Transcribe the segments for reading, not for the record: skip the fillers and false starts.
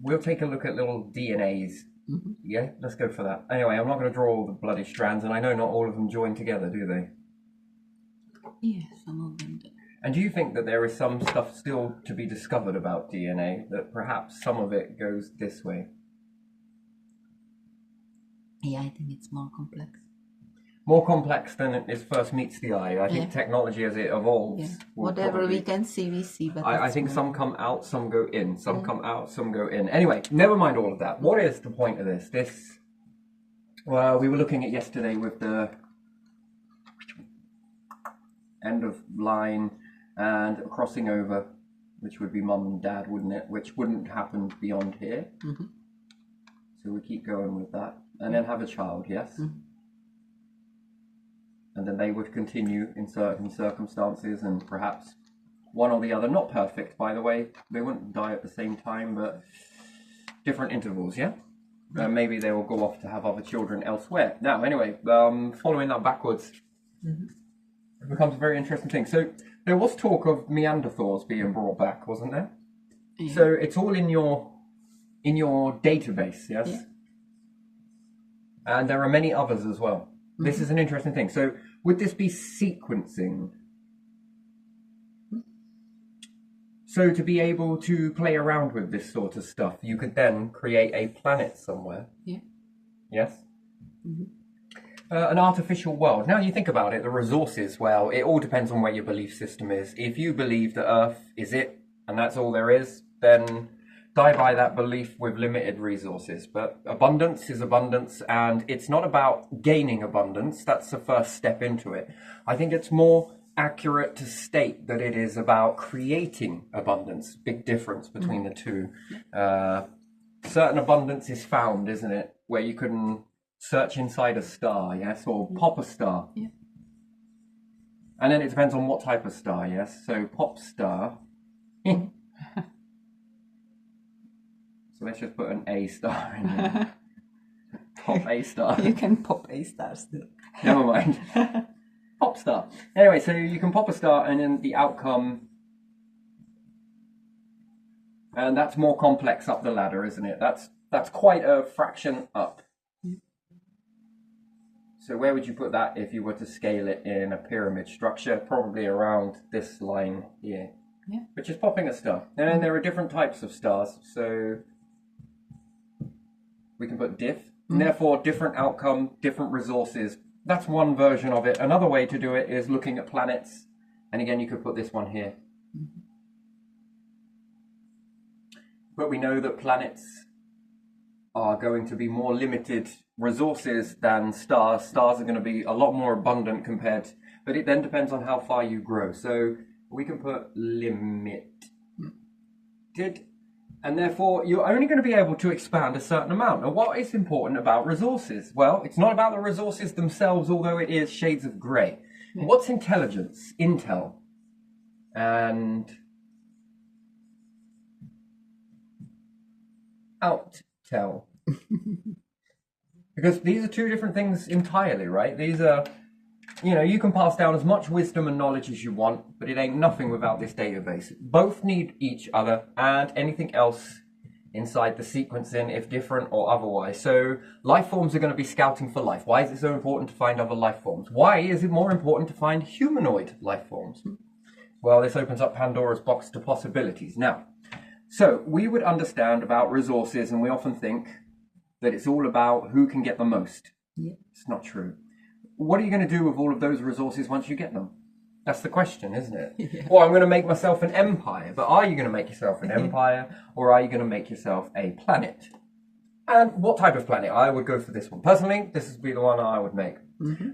we'll take a look at little DNAs. Yeah, let's go for that. Anyway, I'm not going to draw all the bloody strands, and I know not all of them join together, do they? Yeah, some of them do. And do you think that there is some stuff still to be discovered about DNA, that perhaps some of it goes this way? Yeah, I think it's more complex. More complex than it is first meets the eye. I think technology as it evolves. Yeah. Whatever we can see, we see. But I think some come out, some go in. Some come out, some go in. Anyway, never mind all of that. What is the point of this? Well, we were looking at yesterday with the end of line and crossing over, which would be mum and dad, wouldn't it? Which wouldn't happen beyond here. So we keep going with that. And then have a child, yes? And then they would continue in certain circumstances, and perhaps one or the other, not perfect, by the way, they wouldn't die at the same time, but different intervals, yeah? Maybe they will go off to have other children elsewhere. Now, anyway, following that backwards, it becomes a very interesting thing. So there was talk of Neanderthals being brought back, wasn't there? Yeah. So it's all in your database, yes? Yeah. And there are many others as well. This is an interesting thing. So would this be sequencing? So to be able to play around with this sort of stuff, you could then create a planet somewhere. Yeah. Yes? An artificial world. Now you think about it, the resources, well, it all depends on where your belief system is. If you believe that Earth is it, and that's all there is, then die by that belief with limited resources. But abundance is abundance, and it's not about gaining abundance. That's the first step into it. I think it's more accurate to state that it is about creating abundance. Big difference between the two. Certain abundance is found, isn't it? Where you can search inside a star, yes, or pop a star. Yeah. And then it depends on what type of star, yes. So pop star. So let's just put an A star in there. Pop A star. You can pop A stars too. Never mind. Pop star. Anyway, so you can pop a star and then the outcome, and that's more complex up the ladder, isn't it? That's quite a fraction up. So where would you put that if you were to scale it in a pyramid structure? Probably around this line here. Yeah. Which is popping a star. And then there are different types of stars. So we can put diff, and therefore different outcome, different resources. That's one version of it. Another way to do it is looking at planets. And again, you could put this one here. But we know that planets are going to be more limited resources than stars. Stars are going to be a lot more abundant compared, but it then depends on how far you grow. So we can put limited. And therefore, you're only going to be able to expand a certain amount. Now, what is important about resources? Well, it's not about the resources themselves, although it is shades of grey. Yeah. What's intelligence? Intel. And outtell. Because these are two different things entirely, right? These are, you can pass down as much wisdom and knowledge as you want, but it ain't nothing without this database. Both need each other and anything else inside the sequencing, if different or otherwise. So life forms are going to be scouting for life. Why is it so important to find other life forms? Why is it more important to find humanoid life forms? Well, this opens up Pandora's box to possibilities. Now, so we would understand about resources, and we often think that it's all about who can get the most. Yeah. It's not true. What are you going to do with all of those resources once you get them? That's the question, isn't it? Yeah. Well, I'm going to make myself an empire, but are you going to make yourself an empire, or are you going to make yourself a planet? And what type of planet? I would go for this one. Personally, this would be the one I would make.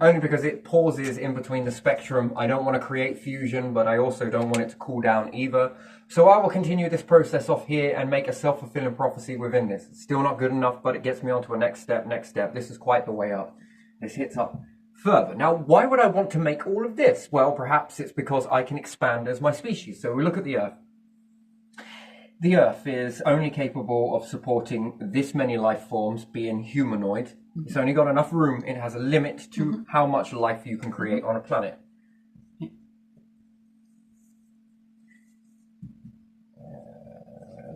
Only because it pauses in between the spectrum. I don't want to create fusion, but I also don't want it to cool down either. So I will continue this process off here and make a self-fulfilling prophecy within this. It's still not good enough, but it gets me onto a next step. This is quite the way up. This hits up further. Now, why would I want to make all of this? Well, perhaps it's because I can expand as my species. So we look at the Earth. The Earth is only capable of supporting this many life forms, being humanoid. It's only got enough room. It has a limit to how much life you can create on a planet.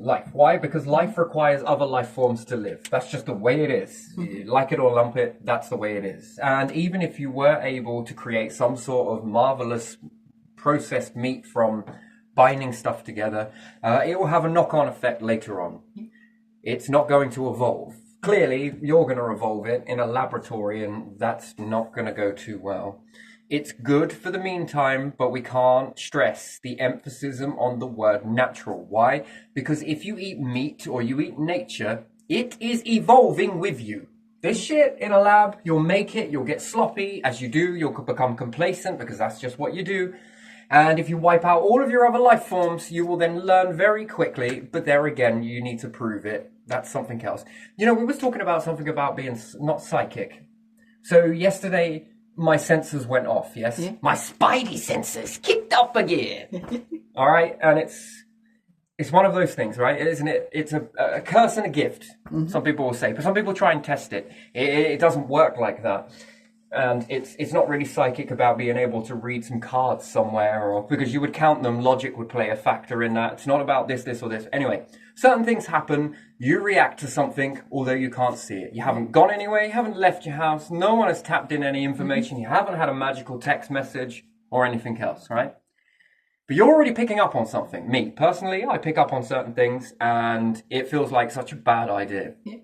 life. Why? Because life requires other life forms to live. That's just the way it is. Like it or lump it, that's the way it is. And even if you were able to create some sort of marvelous processed meat from binding stuff together, it will have a knock-on effect later on. It's not going to evolve. Clearly, you're going to evolve it in a laboratory, and that's not going to go too well. It's good for the meantime, but we can't stress the emphasis on the word natural. Why? Because if you eat meat or you eat nature, it is evolving with you. This shit in a lab, you'll make it, you'll get sloppy. As you do, you'll become complacent because that's just what you do. And if you wipe out all of your other life forms, you will then learn very quickly. But there again, you need to prove it. That's something else. You know, we was talking about something about being not psychic. So yesterday, my sensors went off, yes? Yeah. My spidey sensors kicked up again. All right? And it's one of those things, right? Isn't it? It's a curse and a gift, some people will say. But some people try and test it. It doesn't work like that. And it's not really psychic about being able to read some cards somewhere, or because you would count them, logic would play a factor in that. It's not about this, or this. Anyway, certain things happen. You react to something, although you can't see it. You haven't gone anywhere. You haven't left your house. No one has tapped in any information. You haven't had a magical text message or anything else, right? But you're already picking up on something. Me, personally, I pick up on certain things, and it feels like such a bad idea. Yeah.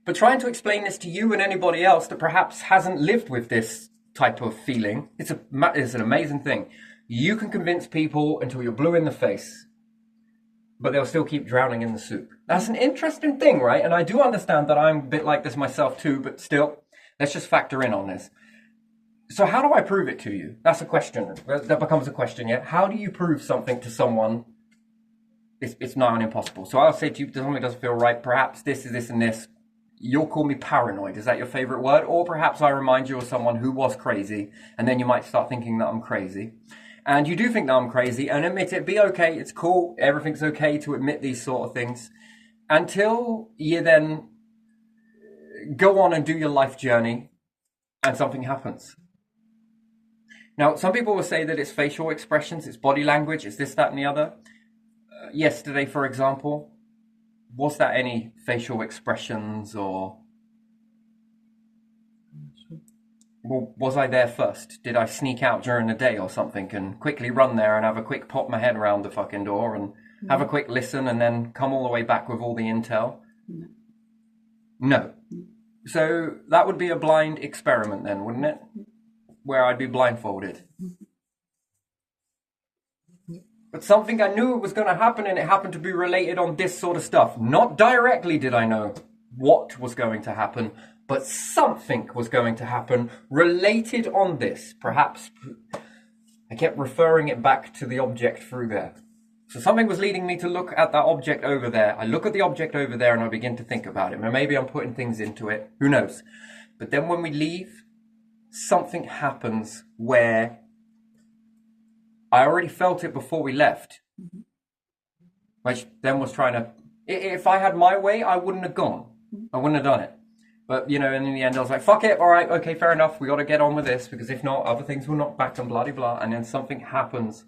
But trying to explain this to you and anybody else that perhaps hasn't lived with this type of feeling, it's an amazing thing. You can convince people until you're blue in the face, but they'll still keep drowning in the soup. That's an interesting thing, right? And I do understand that I'm a bit like this myself too, but still, let's just factor in on this. So how do I prove it to you? That's a question. That becomes a question, yeah? How do you prove something to someone? It's nigh on impossible. So I'll say to you, something doesn't feel right. Perhaps this is this and this. You'll call me paranoid. Is that your favorite word? Or perhaps I remind you of someone who was crazy, and then you might start thinking that I'm crazy. And you do think that I'm crazy, and admit it. Be okay. It's cool. Everything's okay to admit these sort of things. Until you then go on and do your life journey, and something happens. Now, some people will say that it's facial expressions, it's body language, it's this, that, and the other. Yesterday, for example, was that any facial expressions, or well, was I there first? Did I sneak out during the day or something and quickly run there and have a quick pop my head around the fucking door and have a quick listen and then come all the way back with all the intel? No. So that would be a blind experiment then, wouldn't it? Where I'd be blindfolded. But something I knew was going to happen, and it happened to be related on this sort of stuff. Not directly did I know what was going to happen, but something was going to happen related on this. Perhaps I kept referring it back to the object through there. So something was leading me to look at that object over there. I look at the object over there and I begin to think about it. Maybe I'm putting things into it. Who knows? But then when we leave, something happens where I already felt it before we left, which then was trying to, if I had my way, I wouldn't have gone. I wouldn't have done it. But, you know, and in the end, I was like, fuck it. All right. Okay, fair enough. We got to get on with this, because if not, other things will knock back and blah, blah, blah. And then something happens.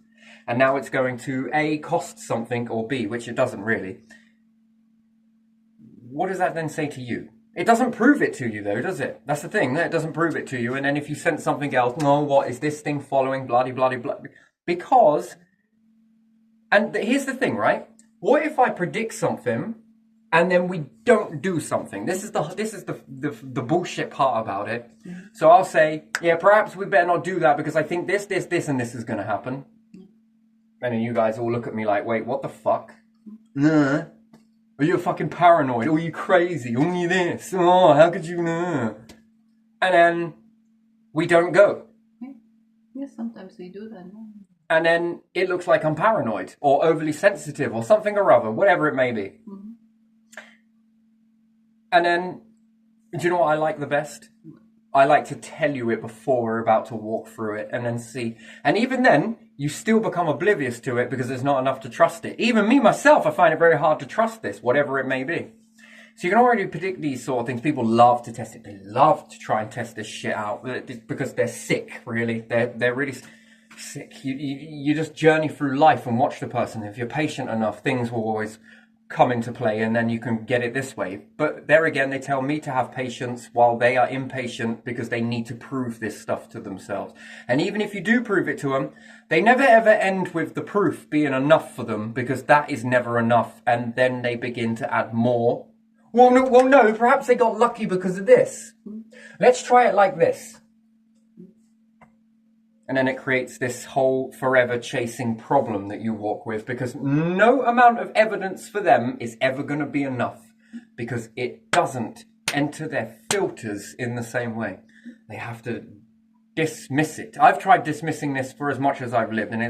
And now it's going to A, cost something, or B, which it doesn't really. What does that then say to you? It doesn't prove it to you, though, does it? That's the thing. It doesn't prove it to you. And then if you sense something else, no, what is this thing following, blah, blah, blah, blah. Because, and here's the thing, right? What if I predict something and then we don't do something? This is the bullshit part about it. So I'll say, yeah, perhaps we better not do that because I think this, and this is going to happen. And then you guys all look at me like, wait, what the fuck? Nah. Are you fucking paranoid? Are you crazy? Are you this? Oh, how could you know? And then we don't go. Yeah, sometimes we do that. No? And then it looks like I'm paranoid or overly sensitive or something or other, whatever it may be. Mm-hmm. And then, do you know what I like the best? I like to tell you it before we're about to walk through it and then see. And even then, you still become oblivious to it because there's not enough to trust it. Even me, myself, I find it very hard to trust this, whatever it may be. So you can already predict these sort of things. People love to test it. They love to try and test this shit out because they're sick, really. They're really... sick. You just journey through life and watch the person. If you're patient enough, things will always come into play, and then you can get it this way. But there again, they tell me to have patience while they are impatient because they need to prove this stuff to themselves. And even if you do prove it to them, they never ever end with the proof being enough for them, because that is never enough. And then they begin to add more. Well, no, perhaps they got lucky because of this. Let's try it like this. And then it creates this whole forever chasing problem that you walk with, because no amount of evidence for them is ever going to be enough, because it doesn't enter their filters in the same way. They have to dismiss it. I've tried dismissing this for as much as I've lived, and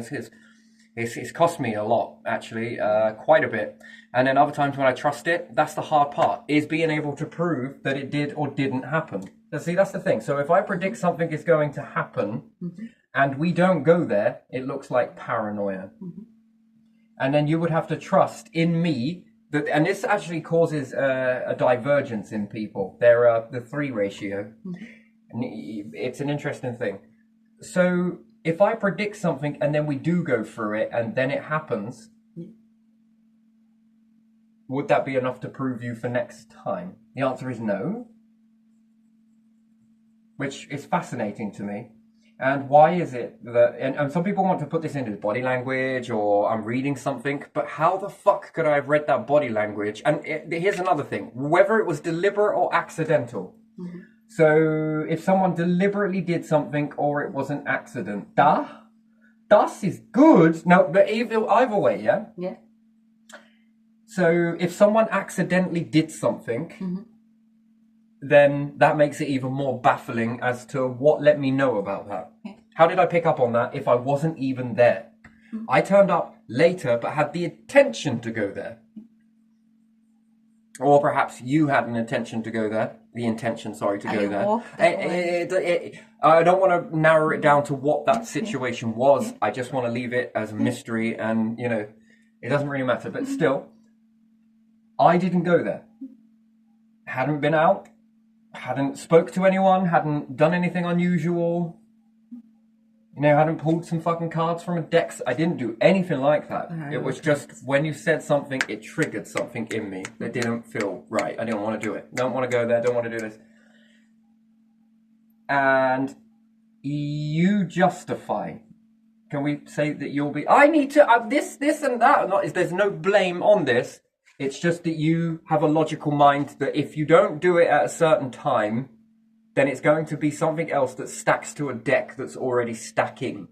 it's cost me a lot, actually, quite a bit. And then other times when I trust it, that's the hard part, is being able to prove that it did or didn't happen. See, that's the thing. So if I predict something is going to happen, and we don't go there, it looks like paranoia. And then you would have to trust in me that, and this actually causes a divergence in people. They're the 3 ratio. And it's an interesting thing. So if I predict something and then we do go through it and then it happens, would that be enough to prove you for next time? The answer is no. Which is fascinating to me. And why is it that, and some people want to put this into body language, or I'm reading something, but how the fuck could I have read that body language? And here's another thing, whether it was deliberate or accidental. So if someone deliberately did something or it was an accident, das is good. No, but either way, yeah? Yeah. So if someone accidentally did something, then that makes it even more baffling as to what let me know about that. Yeah. How did I pick up on that if I wasn't even there? I turned up later but had the intention to go there. Or perhaps you had an intention to go there. The intention, sorry, to go there. I don't want to narrow it down to what that situation was. I just want to leave it as a mystery, and, you know, it doesn't really matter. But still, I didn't go there. Hadn't been out. Hadn't spoke to anyone, hadn't done anything unusual, you know, hadn't pulled some fucking cards from a deck. I didn't do anything like that. It was just when you said something, it triggered something in me that didn't feel right. I didn't want to do it. Don't want to go there. Don't want to do this. And you justify. Can we say that you'll be, I need to, this and that. There's no blame on this. It's just that you have a logical mind that if you don't do it at a certain time, then it's going to be something else that stacks to a deck that's already stacking.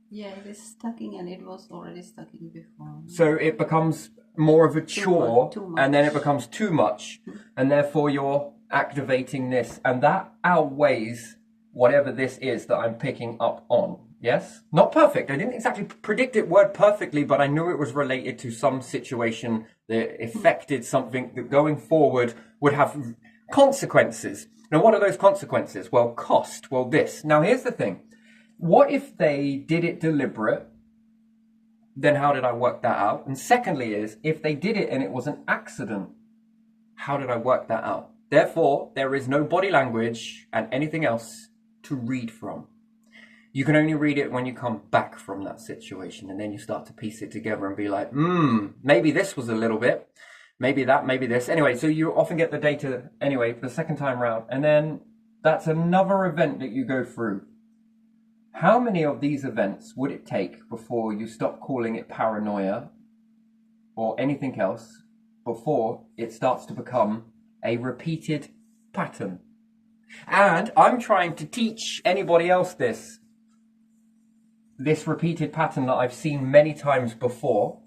Yeah, it is stacking, and it was already stacking before. So it becomes more of a chore, too much. and then it becomes too much, and therefore you're activating this, and that outweighs whatever this is that I'm picking up on. Yes? Not perfect. I didn't exactly predict it word perfectly, but I knew it was related to some situation that affected something that going forward would have consequences. Now, what are those consequences? Well, cost. Well, this. Now, here's the thing. What if they did it deliberate? Then how did I work that out? And secondly is, if they did it and it was an accident, how did I work that out? Therefore, there is no body language and anything else to read from. You can only read it when you come back from that situation, and then you start to piece it together and be like, maybe this was a little bit, maybe that, maybe this. Anyway, so you often get the data anyway the second time round, and then that's another event that you go through. How many of these events would it take before you stop calling it paranoia or anything else, before it starts to become a repeated pattern? And I'm trying to teach anybody else this repeated pattern that I've seen many times before.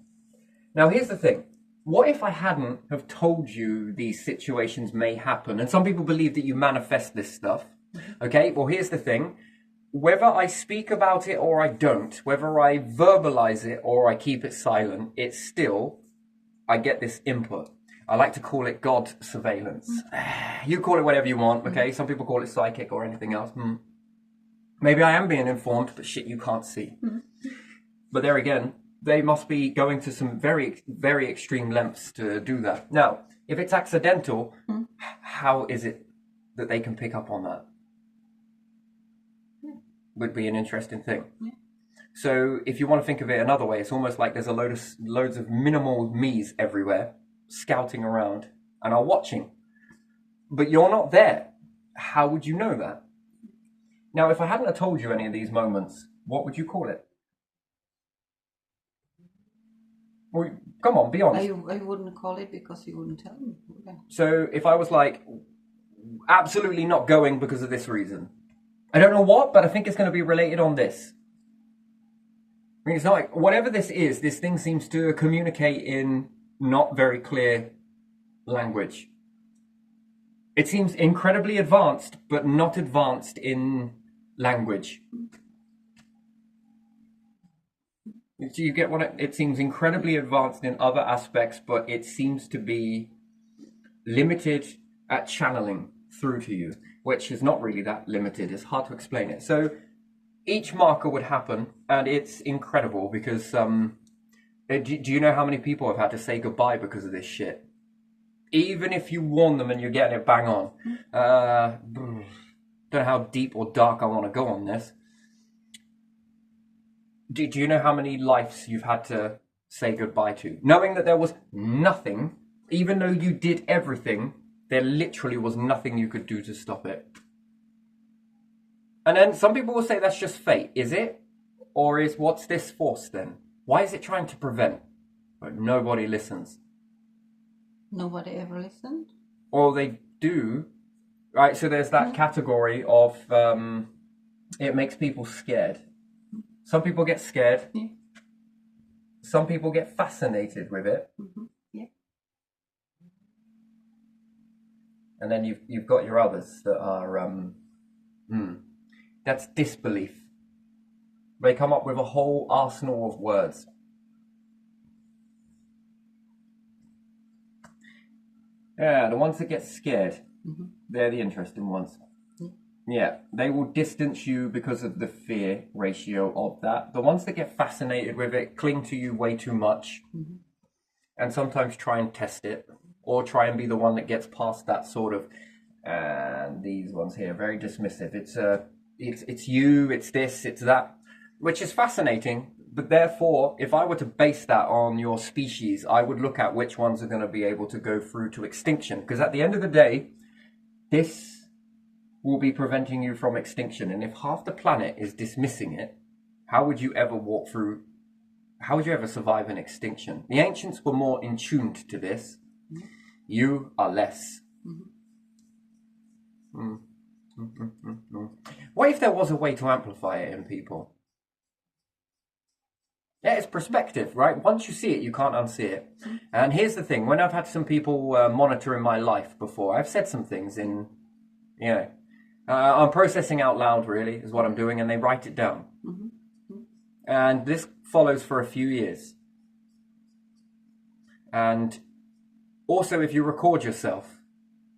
Now, here's the thing. What if I hadn't have told you these situations may happen? And some people believe that you manifest this stuff. Okay, well, here's the thing. Whether I speak about it or I don't, whether I verbalize it or I keep it silent, it's still, I get this input. I like to call it God surveillance. You call it whatever you want, okay? Some people call it psychic or anything else. Maybe I am being informed, but shit you can't see. But there again, they must be going to some very, very extreme lengths to do that. Now, if it's accidental, how is it that they can pick up on that? Would be an interesting thing. So if you want to think of it another way, it's almost like there's loads of minimal me's everywhere, scouting around and are watching. But you're not there. How would you know that? Now, if I hadn't have told you any of these moments, what would you call it? Well, come on, be honest. I wouldn't call it because you wouldn't tell me. Okay. So if I was like, absolutely not going because of this reason. I don't know what, but I think it's going to be related on this. I mean, it's not like, whatever this is, this thing seems to communicate in not very clear language. It seems incredibly advanced, but not advanced in language. Do you get what it seems incredibly advanced in other aspects, but it seems to be limited at channeling through to you, which is not really that limited. It's hard to explain it. So each marker would happen, and it's incredible because do you know how many people have had to say goodbye because of this shit? Even if you warn them and you're getting it bang on. Don't know how deep or dark I want to go on this. Do you know how many lives you've had to say goodbye to? Knowing that there was nothing, even though you did everything, there literally was nothing you could do to stop it. And then some people will say that's just fate. Is it? Or what's this force then? Why is it trying to prevent? But nobody listens. Nobody ever listened? Or they do. Right, so there's that category of it makes people scared. Some people get scared. Yeah. Some people get fascinated with it. Mm-hmm. Yeah. And then you've got your others that are that's disbelief. They come up with a whole arsenal of words. Yeah, the ones that get scared, they're the interesting ones. Yeah, they will distance you because of the fear ratio of that. The ones that get fascinated with it cling to you way too much, and sometimes try and test it, or try and be the one that gets past that sort of. And these ones here, very dismissive. It's you, it's this, it's that, which is fascinating. But therefore, if I were to base that on your species, I would look at which ones are going to be able to go through to extinction. Because at the end of the day, this will be preventing you from extinction. And if half the planet is dismissing it, how would you ever walk through? How would you ever survive an extinction? The ancients were more in tuned to this. You are less. What if there was a way to amplify it in people? Yeah, it's perspective, right? Once you see it, you can't unsee it. And here's the thing. When I've had some people monitoring my life before, I've said some things in, I'm processing out loud, really, is what I'm doing, and they write it down. And this follows for a few years. And also, if you record yourself,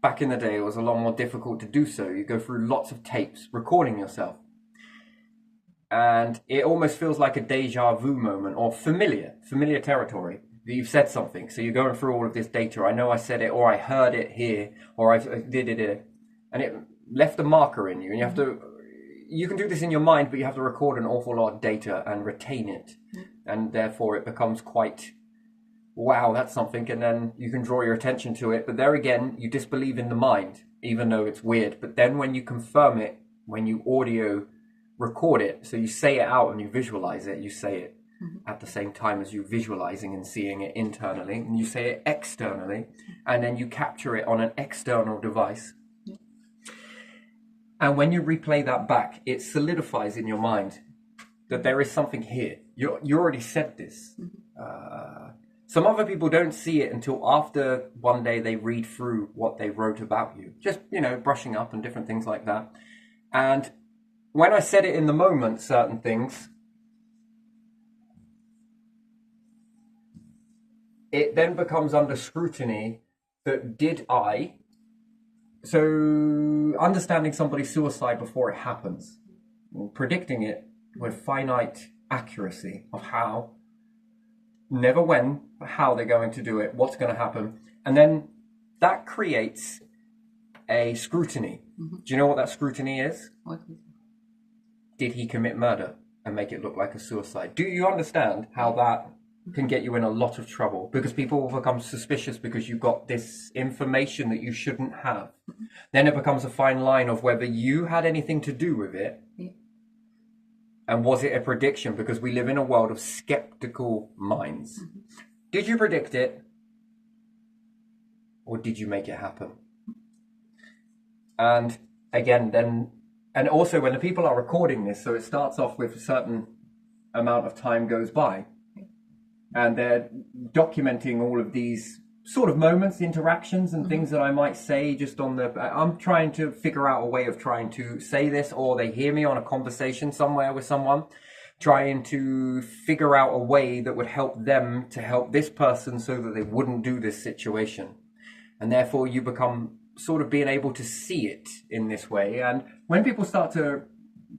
back in the day, it was a lot more difficult to do so. You go through lots of tapes recording yourself. And it almost feels like a deja vu moment, or familiar territory. That you've said something, so you're going through all of this data. I know I said it, or I heard it here, or I did it here. And it left a marker in you, and you can do this in your mind, but you have to record an awful lot of data and retain it. And therefore it becomes quite, wow, that's something, and then you can draw your attention to it. But there again, you disbelieve in the mind, even though it's weird. But then when you confirm it, when you audio record it, so you say it out and you visualize it, you say it at the same time as you visualizing and seeing it internally, and you say it externally, and then you capture it on an external device. And when you replay that back, it solidifies in your mind that there is something here. You already said this. Some other people don't see it until after one day they read through what they wrote about you. Just, brushing up and different things like that. And when I said it in the moment, certain things, it then becomes under scrutiny that did I... So understanding somebody's suicide before it happens, predicting it with finite accuracy of how, never when, but how they're going to do it, what's going to happen. And then that creates a scrutiny. Do you know what that scrutiny is? What is it? Did he commit murder? and make it look like a suicide. Do you understand how that can get you in a lot of trouble? Because people will become suspicious because you've got this information that you shouldn't have. Then it becomes a fine line of whether you had anything to do with it. Yeah. And was it a prediction? Because we live in a world of skeptical minds. Did you predict it? Or did you make it happen? And again, then, and also when the people are recording this, so it starts off with a certain amount of time goes by. And they're documenting all of these sort of moments, interactions and things that I might say just on the... I'm trying to figure out a way of trying to say this, or they hear me on a conversation somewhere with someone, trying to figure out a way that would help them to help this person so that they wouldn't do this situation. And therefore you become sort of being able to see it in this way. And when people start to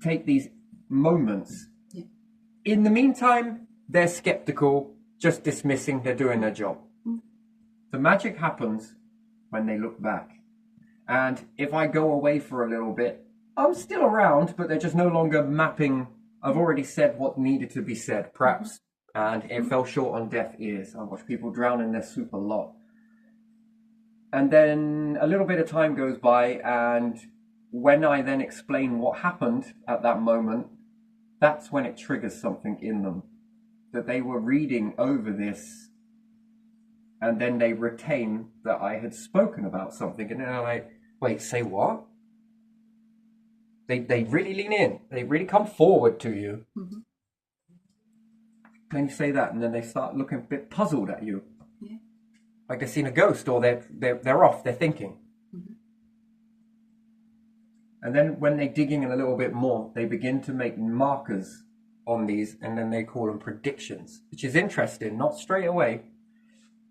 take these moments, in the meantime, they're skeptical, just dismissing, they're doing their job. The magic happens when they look back. And if I go away for a little bit, I'm still around, but they're just no longer mapping. I've already said what needed to be said, perhaps, and it fell short on deaf ears. I watch people drown in their soup a lot. And then a little bit of time goes by, and when I then explain what happened at that moment, that's when it triggers something in them. That they were reading over this, and then they retain that I had spoken about something, and they're like, wait, say what? They really lean in. They really come forward to you. Then you say that, and then they start looking a bit puzzled at you. Yeah. Like they've seen a ghost, or they're off, they're thinking. And then when they're digging in a little bit more, they begin to make markers on these, and then they call them predictions, which is interesting, not straight away.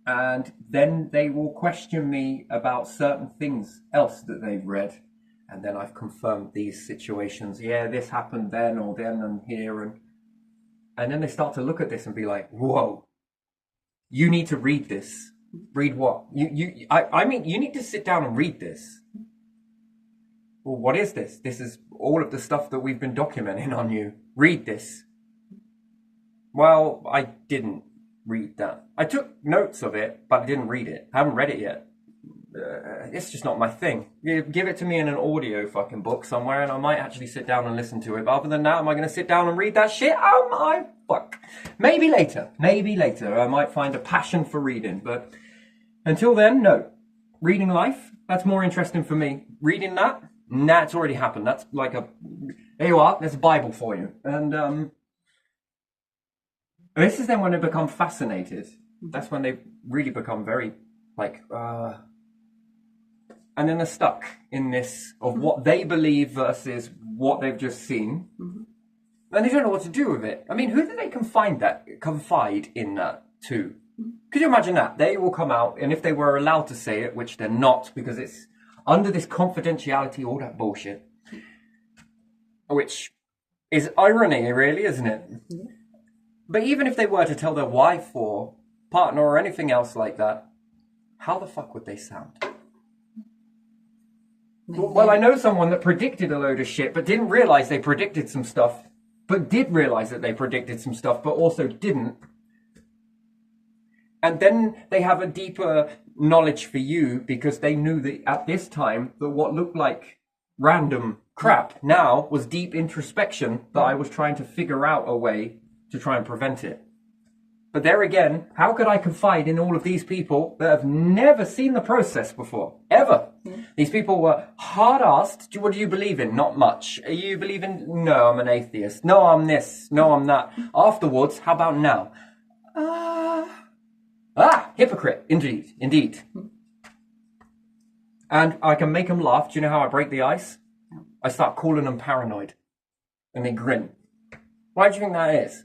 And then they will question me about certain things else that they've read. And then I've confirmed these situations. Yeah, this happened then, or then, and here. And then they start to look at this and be like, whoa, you need to read this. Read what? I mean, you need to sit down and read this. Well, what is this? This is all of the stuff that we've been documenting on you. Read this. Well, I didn't read that. I took notes of it, but I didn't read it. I haven't read it yet. It's just not my thing. Give it to me in an audio fucking book somewhere, and I might actually sit down and listen to it. But other than that, am I going to sit down and read that shit? Fuck. Maybe later. Maybe later. I might find a passion for reading. But until then, no. Reading life, that's more interesting for me. Reading that, nah, it's already happened. That's like a... There you are. There's a Bible for you. And this is then when they become fascinated. That's when they really become very, like... And then they're stuck in this of what they believe versus what they've just seen. And they don't know what to do with it. I mean, who do they confide in that to? Could you imagine that? They will come out, and if they were allowed to say it, which they're not, because it's under this confidentiality, all that bullshit, which is irony, really, isn't it? But even if they were to tell their wife or partner or anything else like that, how the fuck would they sound? Well, I know someone that predicted a load of shit, but didn't realize they predicted some stuff, but did realize that they predicted some stuff, but also didn't. And then they have a deeper knowledge for you because they knew that at this time that what looked like random crap now was deep introspection that I was trying to figure out a way to try and prevent it. But there again, how could I confide in all of these people that have never seen the process before? Ever. These people were hard-asked. What do you believe in? Not much. Are you believe in? No, I'm an atheist. No, I'm this. No, I'm that. Afterwards, how about now? Hypocrite. Indeed. And I can make them laugh. Do you know how I break the ice? I start calling them paranoid. And they grin. Why do you think that is?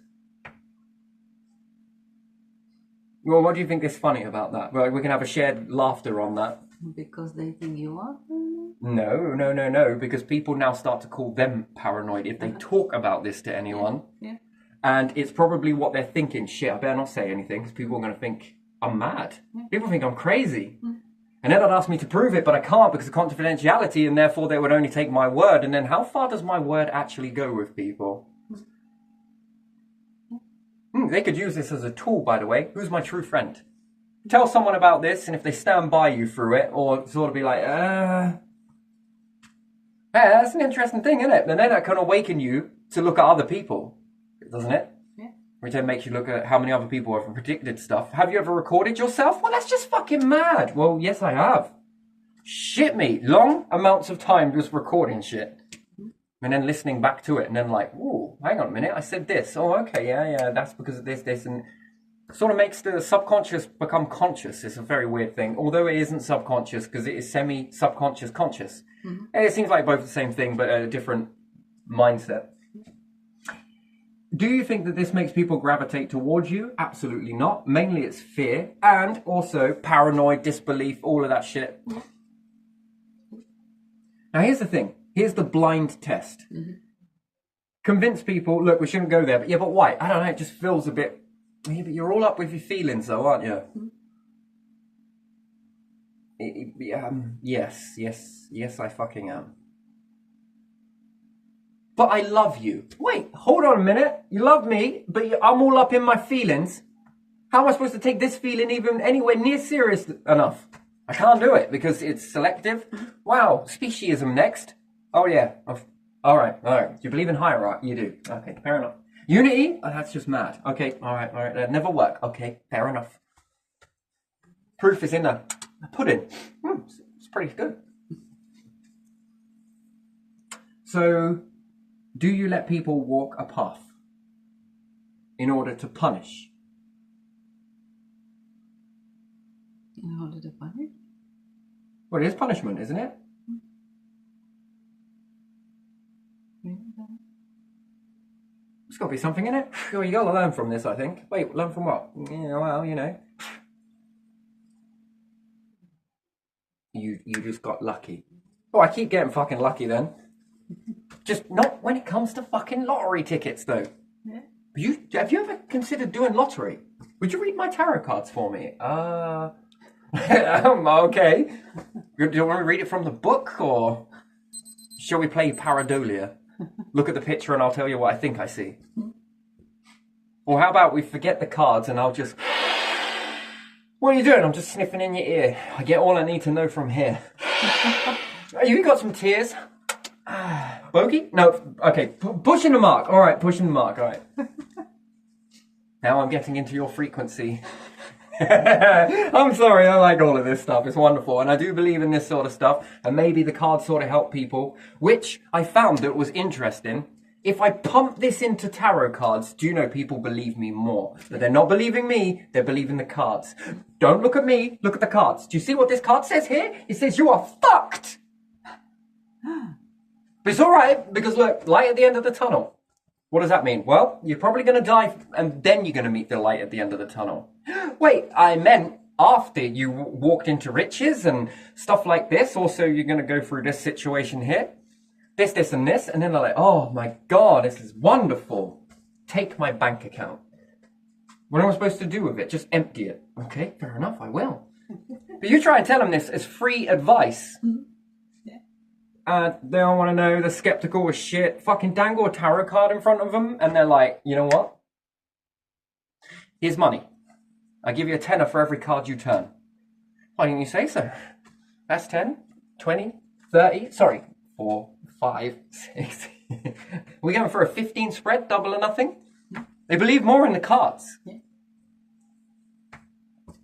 Well, what do you think is funny about that? Well, we can have a shared laughter on that. Because they think you are? No. Because people now start to call them paranoid if they talk about this to anyone. Yeah. And it's probably what they're thinking. Shit, I better not say anything because people are going to think I'm mad. People think I'm crazy. And then they'd ask me to prove it, but I can't because of confidentiality, and therefore they would only take my word. And then how far does my word actually go with people? They could use this as a tool, by the way. Who's my true friend? Tell someone about this, and if they stand by you through it, or sort of be like, yeah, that's an interesting thing, isn't it? And then that can awaken you to look at other people, doesn't it? Yeah. Which then makes you look at how many other people have predicted stuff. Have you ever recorded yourself? Well, that's just fucking mad. Well, yes, I have. Shit me. Long amounts of time just recording shit. And then listening back to it, and then like, ooh, hang on a minute, I said this. Oh, okay, yeah, that's because of this, and sort of makes the subconscious become conscious. It's a very weird thing, although it isn't subconscious because it is semi-subconscious conscious. Mm-hmm. It seems like both the same thing, but a different mindset. Do you think that this makes people gravitate towards you? Absolutely not. Mainly it's fear and also paranoid, disbelief, all of that shit. Mm-hmm. Now here's the thing. Here's the blind test. Mm-hmm. Convince people, look, we shouldn't go there. But why? I don't know, it just feels a bit... Yeah, but you're all up with your feelings, though, aren't you? Mm-hmm. Yes, I fucking am. But I love you. Wait, hold on a minute. You love me, but I'm all up in my feelings. How am I supposed to take this feeling even anywhere near serious enough? I can't do it because it's selective. Wow, speciesism next. Oh, yeah. All right. Do you believe in hierarchy? You do. Okay, fair enough. Unity? Oh, that's just mad. Okay, all right. That'd never work. Okay, fair enough. Proof is in the pudding. It's pretty good. So, do you let people walk a path in order to punish? In order to punish? Well, it is punishment, isn't it? There's got to be something in it. Well, you got to learn from this, I think. Wait, learn from what? Yeah, well, you know. You just got lucky. Oh, I keep getting fucking lucky then. Just not when it comes to fucking lottery tickets, though. Yeah. Have you ever considered doing lottery? Would you read my tarot cards for me? Okay. Do you want me to read it from the book, or shall we play Paradolia? Look at the picture and I'll tell you what I think I see. Or how about we forget the cards and I'll just... What are you doing? I'm just sniffing in your ear. I get all I need to know from here. You got some tears? Bogey? No, okay. Pushing the mark. All right, pushing the mark. All right. Now I'm getting into your frequency. I'm sorry, I like all of this stuff. It's wonderful. And I do believe in this sort of stuff. And maybe the cards sort of help people, which I found that was interesting. If I pump this into tarot cards, do you know people believe me more? But they're not believing me, they're believing the cards. Don't look at me, look at the cards. Do you see what this card says here? It says you are fucked. But it's all right, because look, light at the end of the tunnel. What does that mean? Well, you're probably going to die, and then you're going to meet the light at the end of the tunnel. Wait, I meant after you walked into riches and stuff like this. Also, you're going to go through this situation here. This, and this. And then they're like, oh my God, this is wonderful. Take my bank account. What am I supposed to do with it? Just empty it. Okay, fair enough, I will. But you try and tell them this as free advice. And they don't want to know, they're skeptical as shit. Fucking dangle a tarot card in front of them, and they're like, you know what? Here's money. I give you a tenner for every card you turn. Why didn't you say so? That's 10, 20, 30, sorry, 4, 5, 6. We're going for a 15 spread, double or nothing? They believe more in the cards. And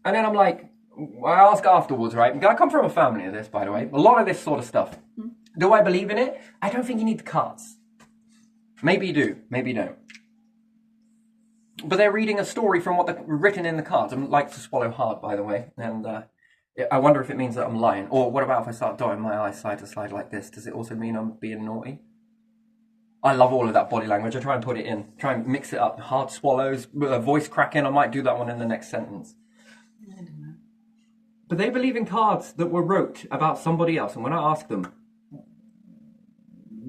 then I'm like, I ask afterwards, right? I come from a family of this, by the way. A lot of this sort of stuff. Do I believe in it? I don't think you need the cards. Maybe you do, maybe you don't. But they're reading a story from what they're written in the cards. I like to swallow hard, by the way. And I wonder if it means that I'm lying. Or what about if I start dotting my eyes side to side like this? Does it also mean I'm being naughty? I love all of that body language. I try and put it in. Try and mix it up. Hard swallows, voice cracking. I might do that one in the next sentence. I don't know. But they believe in cards that were wrote about somebody else. And when I ask them,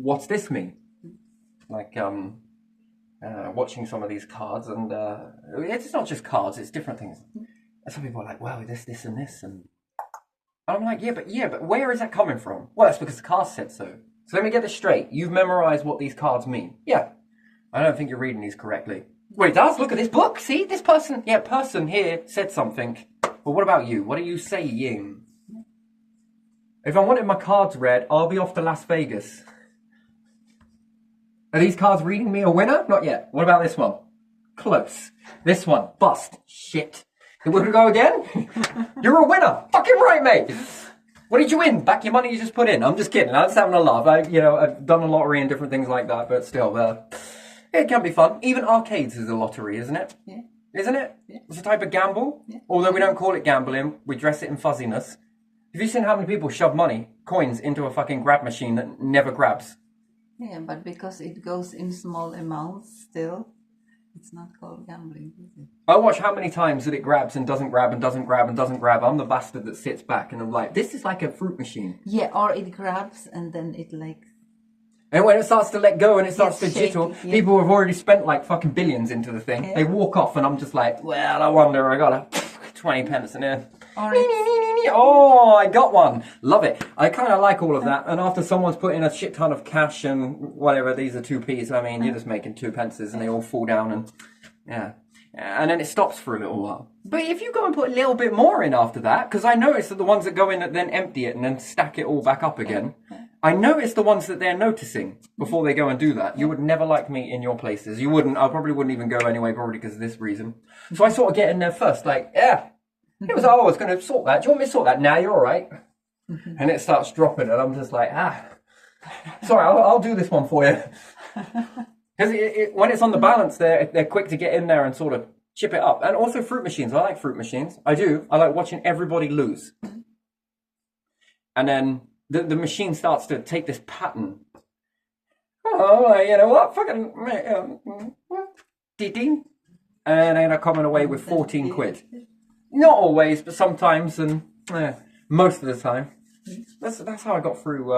what's this mean? Like, watching some of these cards, and it's not just cards, it's different things. And some people are like, wow, this, and this, and I'm like, yeah, but where is that coming from? Well, that's because the card said so. So let me get this straight. You've memorized what these cards mean. Yeah. I don't think you're reading these correctly. Well, it does. Look at this book. See, this person here said something. But what about you? What are you saying? If I wanted my cards read, I'll be off to Las Vegas. Are these cards reading me a winner? Not yet. What about this one? Close. This one. Bust. Shit. We're gonna go again? You're a winner. Fucking right, mate. What did you win? Back your money you just put in. I'm just kidding. I'm just having a laugh. I've done a lottery and different things like that, but still, it can be fun. Even arcades is a lottery, isn't it? Yeah. Isn't it? Yeah. It's a type of gamble. Yeah. Although we don't call it gambling, we dress it in fuzziness. Have you seen how many people shove money, coins, into a fucking grab machine that never grabs? Yeah, but because it goes in small amounts still, it's not called gambling, is it? I watch how many times that it grabs and doesn't grab and doesn't grab and doesn't grab. I'm the bastard that sits back and I'm like, this is like a fruit machine. Yeah, or it grabs and then it like... And when it starts to let go and it starts to Yes, jittle, shaky, yeah. people have already spent like fucking billions into the thing. Yeah. They walk off and I'm just like, well, I wonder, I got a 20 pence in there. Or it's, Oh, I got one. Love it. I kind of like all of that. And after someone's put in a shit ton of cash and whatever, these are 2p's. I mean, you're just making 2 pences and they all fall down and yeah. And then it stops for a little while. But if you go and put a little bit more in after that, because I noticed that the ones that go in that then empty it and then stack it all back up again, I noticed the ones that they're noticing before they go and do that. You would never like me in your places. You wouldn't. I probably wouldn't even go anyway, probably because of this reason. So I sort of get in there first, like, yeah. It was, oh, I was going to sort that. Do you want me to sort that? Now you're all right. And it starts dropping and I'm just like, sorry, I'll do this one for you. Because when it's on the balance, they're quick to get in there and sort of chip it up. And also fruit machines. I like fruit machines. I do. I like watching everybody lose. And then the machine starts to take this pattern. Oh, you know what? Fucking... ding. And I end up coming away with 14 quid. Not always, but sometimes, and most of the time. That's how I got through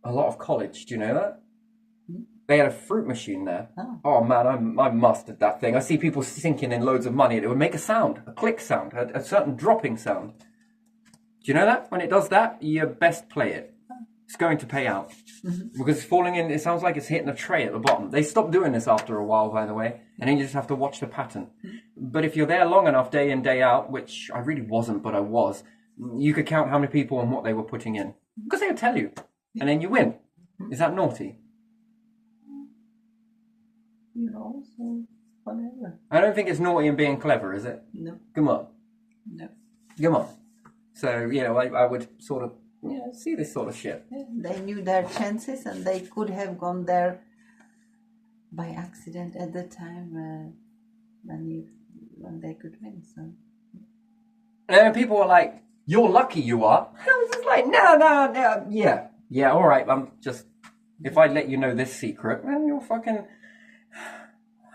a lot of college. Do you know that? They had a fruit machine there. Oh man, I mastered that thing. I see people sinking in loads of money. It would make a sound, a click sound, a certain dropping sound. Do you know that? When it does that, you best play it. It's going to pay out. Because it's falling in, it sounds like it's hitting a tray at the bottom. They stopped doing this after a while, by the way, and then you just have to watch the pattern. But if you're there long enough, day in, day out, which I really wasn't, but I was, you could count how many people and what they were putting in. Because they would tell you. And then you win. Is that naughty? you know, so whatever. I don't think it's naughty in being clever, is it? No, Come on. no. Come on. So, you know, I would sort of, see this sort of shit. Yeah, they knew their chances and they could have gone there by accident at the time when they could win. So And then people were like, you're lucky you are. I was just like, no. Yeah, all right. I'm just, if I let you know this secret, then you're fucking,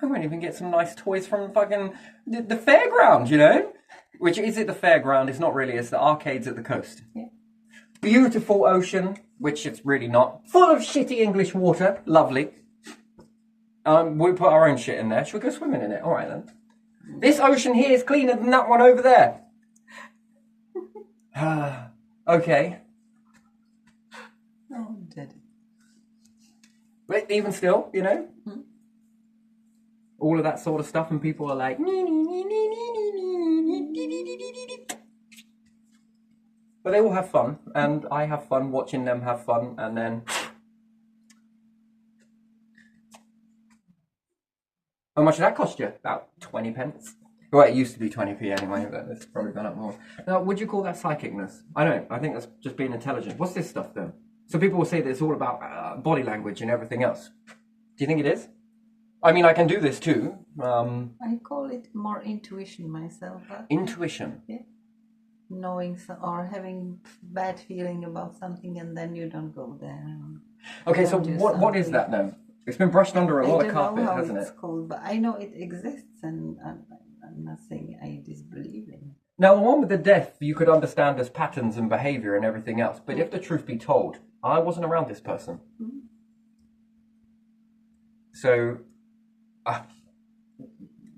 I won't even get some nice toys from fucking the fairground, you know? Which, is it the fairground? It's not really. It's the arcades at the coast. Yeah. Beautiful ocean, which it's really not. Full of shitty English water. Lovely. We put our own shit in there. Should we go swimming in it? All right, then. This ocean here is cleaner than that one over there. Okay. Oh, Daddy. But even still, you know, all of that sort of stuff, and people are like, but they all have fun, and I have fun watching them have fun, and then how much did that cost you? About 20 pence. Well, it used to be 20p anyway, but it's probably gone up more. Now, would you call that psychicness? I don't. I think that's just being intelligent. What's this stuff, though? So people will say that it's all about body language and everything else. Do you think it is? I mean, I can do this too. I call it more intuition myself. Intuition. Yeah. Knowing or having bad feeling about something and then you don't go there. Okay, so Don't do what is something. that then? It's been brushed under a lot of carpet, I don't know how hasn't it's it? called, but I know it exists and I'm not saying I disbelieve in it. Now, the one with the death, you could understand as patterns and behaviour and everything else. But if the truth be told, I wasn't around this person. So,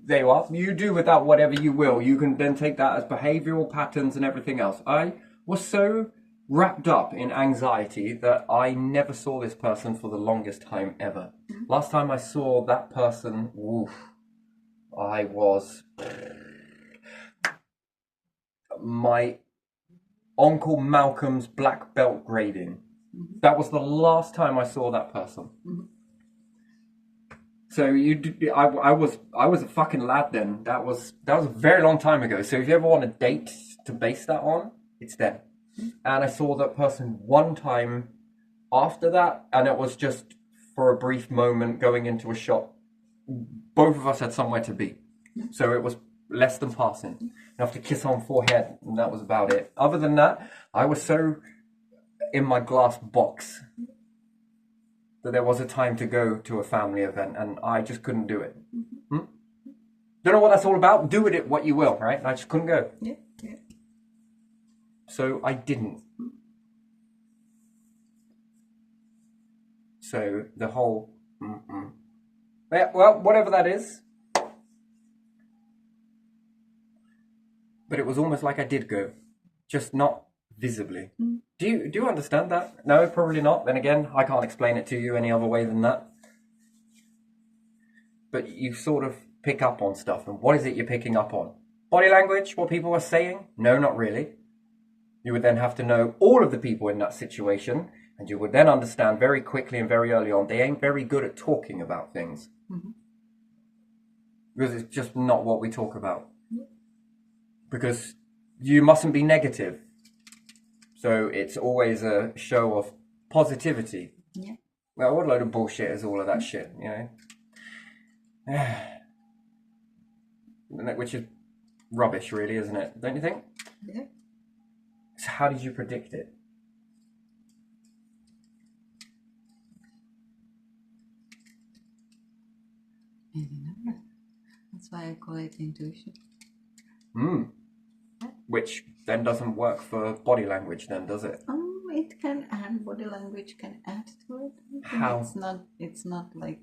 there you are. You do with that whatever you will. You can then take that as behavioural patterns and everything else. I was so wrapped up in anxiety that I never saw this person for the longest time ever. Last time I saw that person, oof, I was my Uncle Malcolm's black belt grading. That was the last time I saw that person. So I was a fucking lad then. That was a very long time ago. So if you ever want a date to base that on, it's then. And I saw that person one time after that, and it was just for a brief moment going into a shop. Both of us had somewhere to be, so it was less than passing. Enough to kiss on forehead, and that was about it. Other than that, I was so in my glass box that there was a time to go to a family event, and I just couldn't do it. Don't know what that's all about. Do with it what you will, right? And I just couldn't go. Yeah. So I didn't. So the whole, yeah, well, whatever that is. But it was almost like I did go, just not visibly. Do you understand that? No, probably not. Then again, I can't explain it to you any other way than that. But you sort of pick up on stuff, and what is it you're picking up on? Body language? What people are saying? No, not really. You would then have to know all of the people in that situation, and you would then understand very quickly and very early on they ain't very good at talking about things. Because it's just not what we talk about. Because you mustn't be negative. So it's always a show of positivity. Yeah. Well, what a load of bullshit is all of that shit, you know? Which is rubbish, really, isn't it? Don't you think? Yeah. So how did you predict it? I don't know. That's why I call it intuition. Which then doesn't work for body language then, does it? It can add, body language can add to it. How? It's not like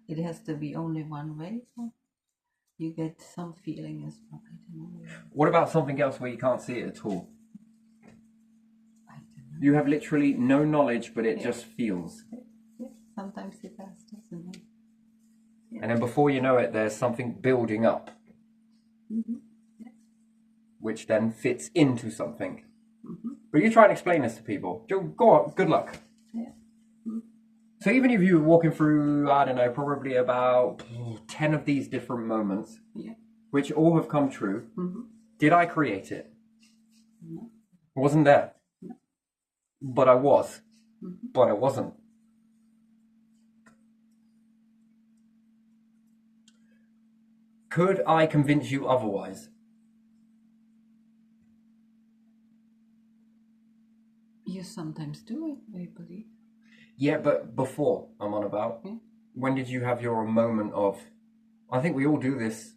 it has to be only one way. So you get some feeling as well. I don't know. What about something else where you can't see it at all? I don't know. You have literally no knowledge, but it just feels. Yeah. Sometimes it does, doesn't it? Yeah. And then before you know it, there's something building up. Which then fits into something. But you try and explain this to people. Go on, good luck. Yeah. So even if you were walking through, I don't know, probably about 10 of these different moments, which all have come true, did I create it? No. I wasn't there. No. But I was. But I wasn't. Could I convince you otherwise? You sometimes do it, I believe. Yeah, but before I'm on about. When did you have your moment of... I think we all do this.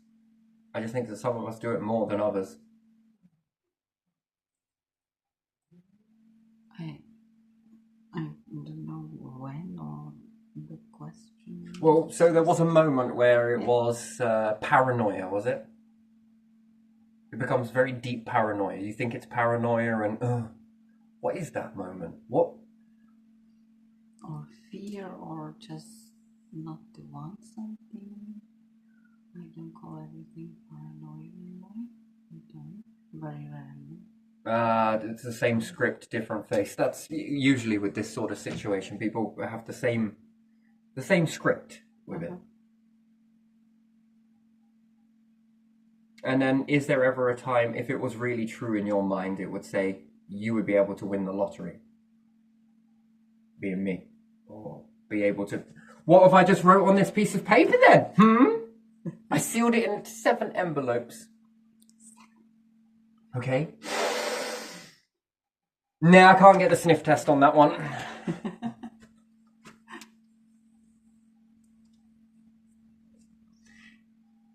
I just think that some of us do it more than others. I don't know when or the question. Well, so there was a moment where it was paranoia, was it? It becomes very deep paranoia. You think it's paranoia and... what is that moment? What? Or fear, or just not to want something. I don't call everything paranoia anymore. I don't. Very rarely. It's the same script, different face. That's usually with this sort of situation. People have the same script with it. And then, is there ever a time, if it was really true in your mind, it would say you would be able to win the lottery? Being me. Or be able to... What if I just wrote on this piece of paper then? I sealed it in 7 envelopes. Okay. Nah, I can't get the sniff test on that one.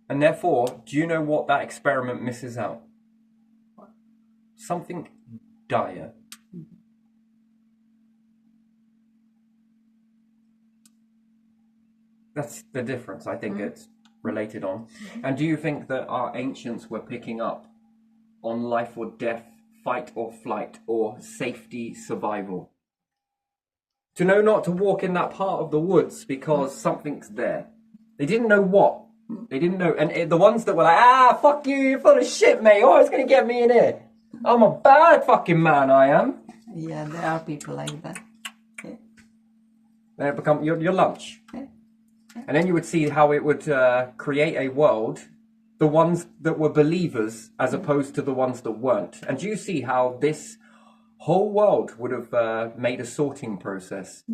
And therefore, do you know what that experiment misses out? Something dire. That's the difference, I think it's related on. And do you think that our ancients were picking up on life or death, fight or flight, or safety, survival? To know not to walk in that part of the woods because something's there. They didn't know what, They didn't know. And the ones that were like, fuck you, you're full of shit, mate. Oh, it's going to get me in here. I'm a bad fucking man, I am. Yeah, there are people like that. Yeah. Then it become your lunch. Yeah. And then you would see how it would create a world, the ones that were believers as opposed to the ones that weren't. And do you see how this whole world would have made a sorting process?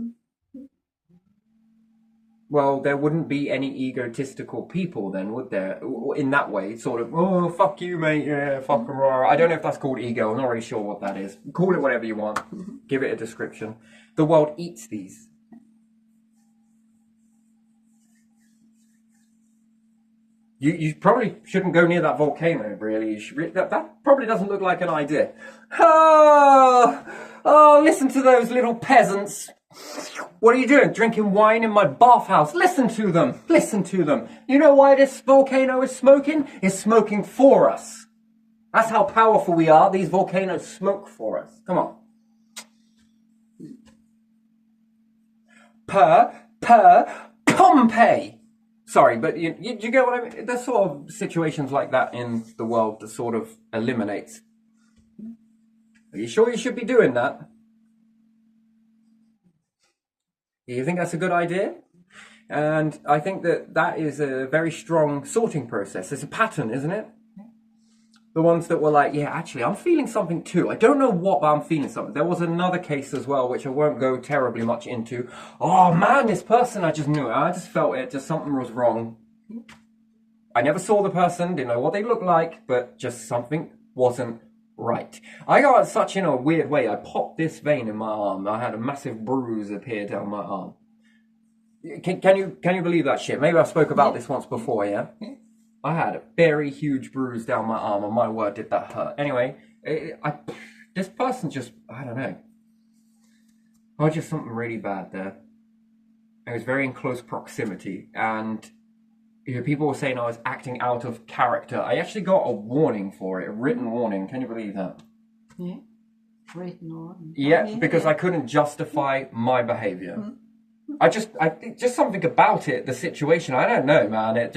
Well, there wouldn't be any egotistical people then, would there? In that way, sort of, oh, fuck you, mate, yeah, fuck rah. I don't know if that's called ego, I'm not really sure what that is. Call it whatever you want, give it a description. The world eats these. You probably shouldn't go near that volcano, really. That probably doesn't look like an idea. Oh, listen to those little peasants. What are you doing? Drinking wine in my bathhouse. Listen to them. Listen to them. You know why this volcano is smoking? It's smoking for us. That's how powerful we are. These volcanoes smoke for us. Come on. Pompeii. Sorry, but you get what I mean? There's sort of situations like that in the world that sort of eliminates. Are you sure you should be doing that? You think that's a good idea? And I think that is a very strong sorting process. It's a pattern, isn't it? The ones that were like, yeah, actually, I'm feeling something too. I don't know what, but I'm feeling something. There was another case as well, which I won't go terribly much into. Oh man, this person, I just knew it. I just felt it. Just something was wrong. I never saw the person, didn't know what they looked like, but just something wasn't right. I got such in a weird way. I popped this vein in my arm. I had a massive bruise appear down my arm. Can you believe that shit? Maybe I spoke about this once before, yeah? I had a very huge bruise down my arm, and my word, did that hurt. Anyway, this person just, I don't know. Oh, just something really bad there. It was very in close proximity, and people were saying I was acting out of character. I actually got a warning for it, a written warning. Can you believe that? Yeah, written warning. Yeah, because I couldn't justify my behavior. I just something about it, the situation. I don't know, man.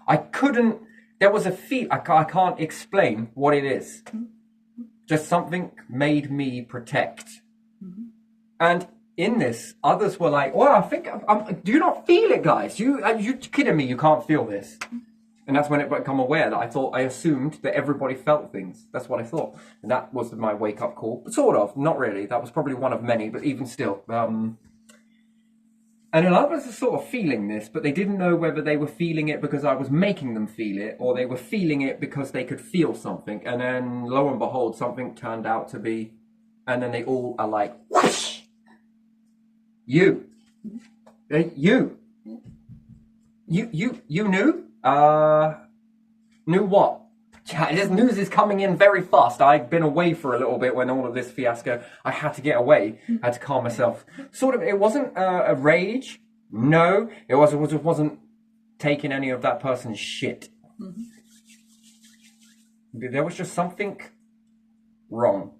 I couldn't. There was a feel. I can't explain what it is. Just something made me protect. And in this, others were like, "Well, I think. Do you not feel it, guys? You kidding me? You can't feel this." And that's when it became aware that I assumed that everybody felt things. That's what I thought, and that was my wake up call. But sort of, not really. That was probably one of many, but even still. And others are sort of feeling this, but they didn't know whether they were feeling it because I was making them feel it, or they were feeling it because they could feel something. And then, lo and behold, something turned out to be, and then they all are like, whoosh! You knew? Knew what? This news is coming in very fast. I'd been away for a little bit when all of this fiasco. I had to get away. I had to calm myself. Sort of. It wasn't a rage. No, it wasn't taking any of that person's shit. There was just something wrong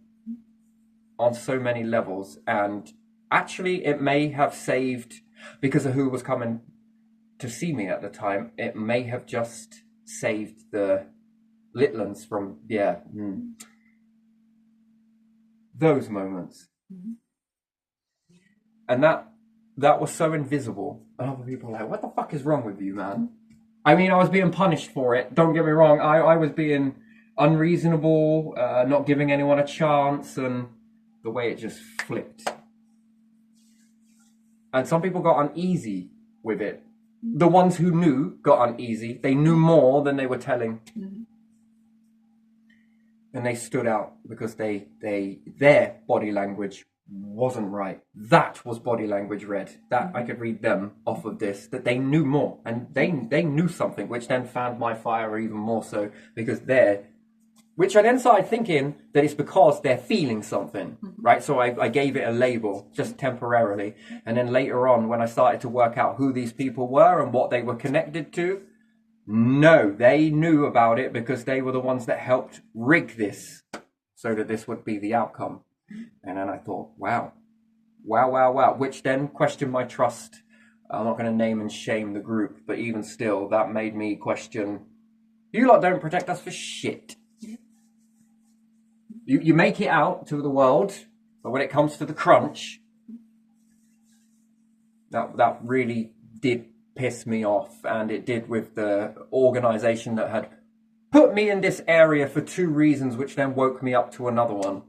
on so many levels, and actually, it may have saved, because of who was coming to see me at the time. It may have just saved the Litlands from, those moments. And that was so invisible. And other people were like, what the fuck is wrong with you, man? I mean, I was being punished for it. Don't get me wrong. I was being unreasonable, not giving anyone a chance, and the way it just flipped. And some people got uneasy with it. The ones who knew got uneasy. They knew more than they were telling. And they stood out because their body language wasn't right. That was body language read. That I could read them off of this, that they knew more, and they knew something, which then fanned my fire even more so, because which I then started thinking that it's because they're feeling something, right? So I gave it a label just temporarily. And then later on, when I started to work out who these people were and what they were connected to, no, they knew about it because they were the ones that helped rig this so that this would be the outcome. And then I thought, wow, which then questioned my trust I'm not going to name and shame the group, but even still, that made me question, you lot don't protect us for shit. You make it out to the world, but when it comes to the crunch, that really did piss me off, and it did with the organization that had put me in this area for 2 reasons, which then woke me up to another one.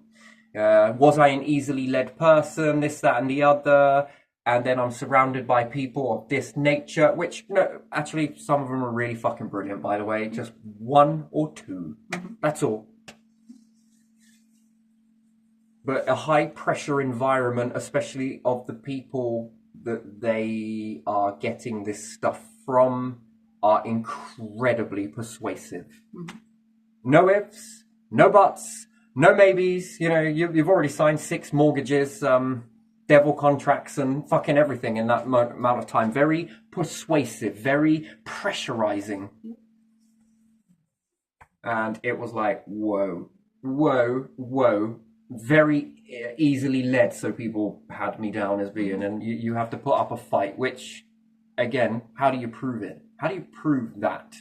Was I an easily led person, this, that, and the other? And then I'm surrounded by people of this nature, which, no, actually, some of them are really fucking brilliant, by the way. Just 1 or 2. That's all. But a high pressure environment, especially of the people that they are getting this stuff from, are incredibly persuasive. No ifs, no buts, no maybes. You know, you've already signed 6 mortgages, devil contracts, and fucking everything in that amount of time. Very persuasive, very pressurizing. And it was like, whoa, whoa, whoa. Very easily led, so people had me down as being, and you have to put up a fight, which, again, how do you prove it? How do you prove that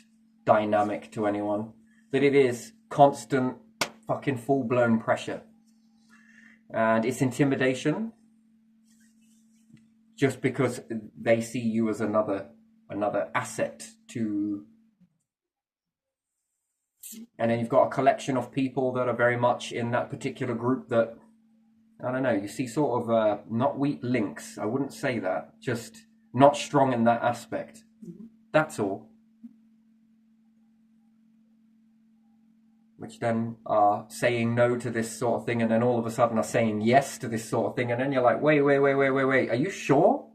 dynamic to anyone? That it is constant fucking full-blown pressure. And it's intimidation just because they see you as another asset to... And then you've got a collection of people that are very much in that particular group that, I don't know, you see sort of not weak links. I wouldn't say that. Just not strong in that aspect. That's all. Which then are saying no to this sort of thing, and then all of a sudden are saying yes to this sort of thing. And then you're like, wait. Are you sure?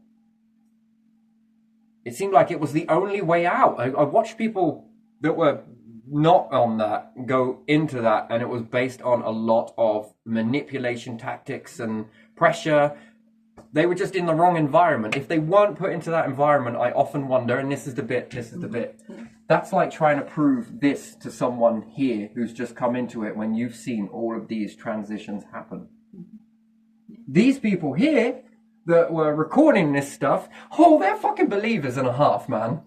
It seemed like it was the only way out. I watched people that were not on that go into that, and it was based on a lot of manipulation tactics and pressure. They were just in the wrong environment. If they weren't put into that environment, I often wonder, and this is the bit, that's like trying to prove this to someone here who's just come into it when you've seen all of these transitions happen. These people here that were recording this stuff, they're fucking believers and a half, man.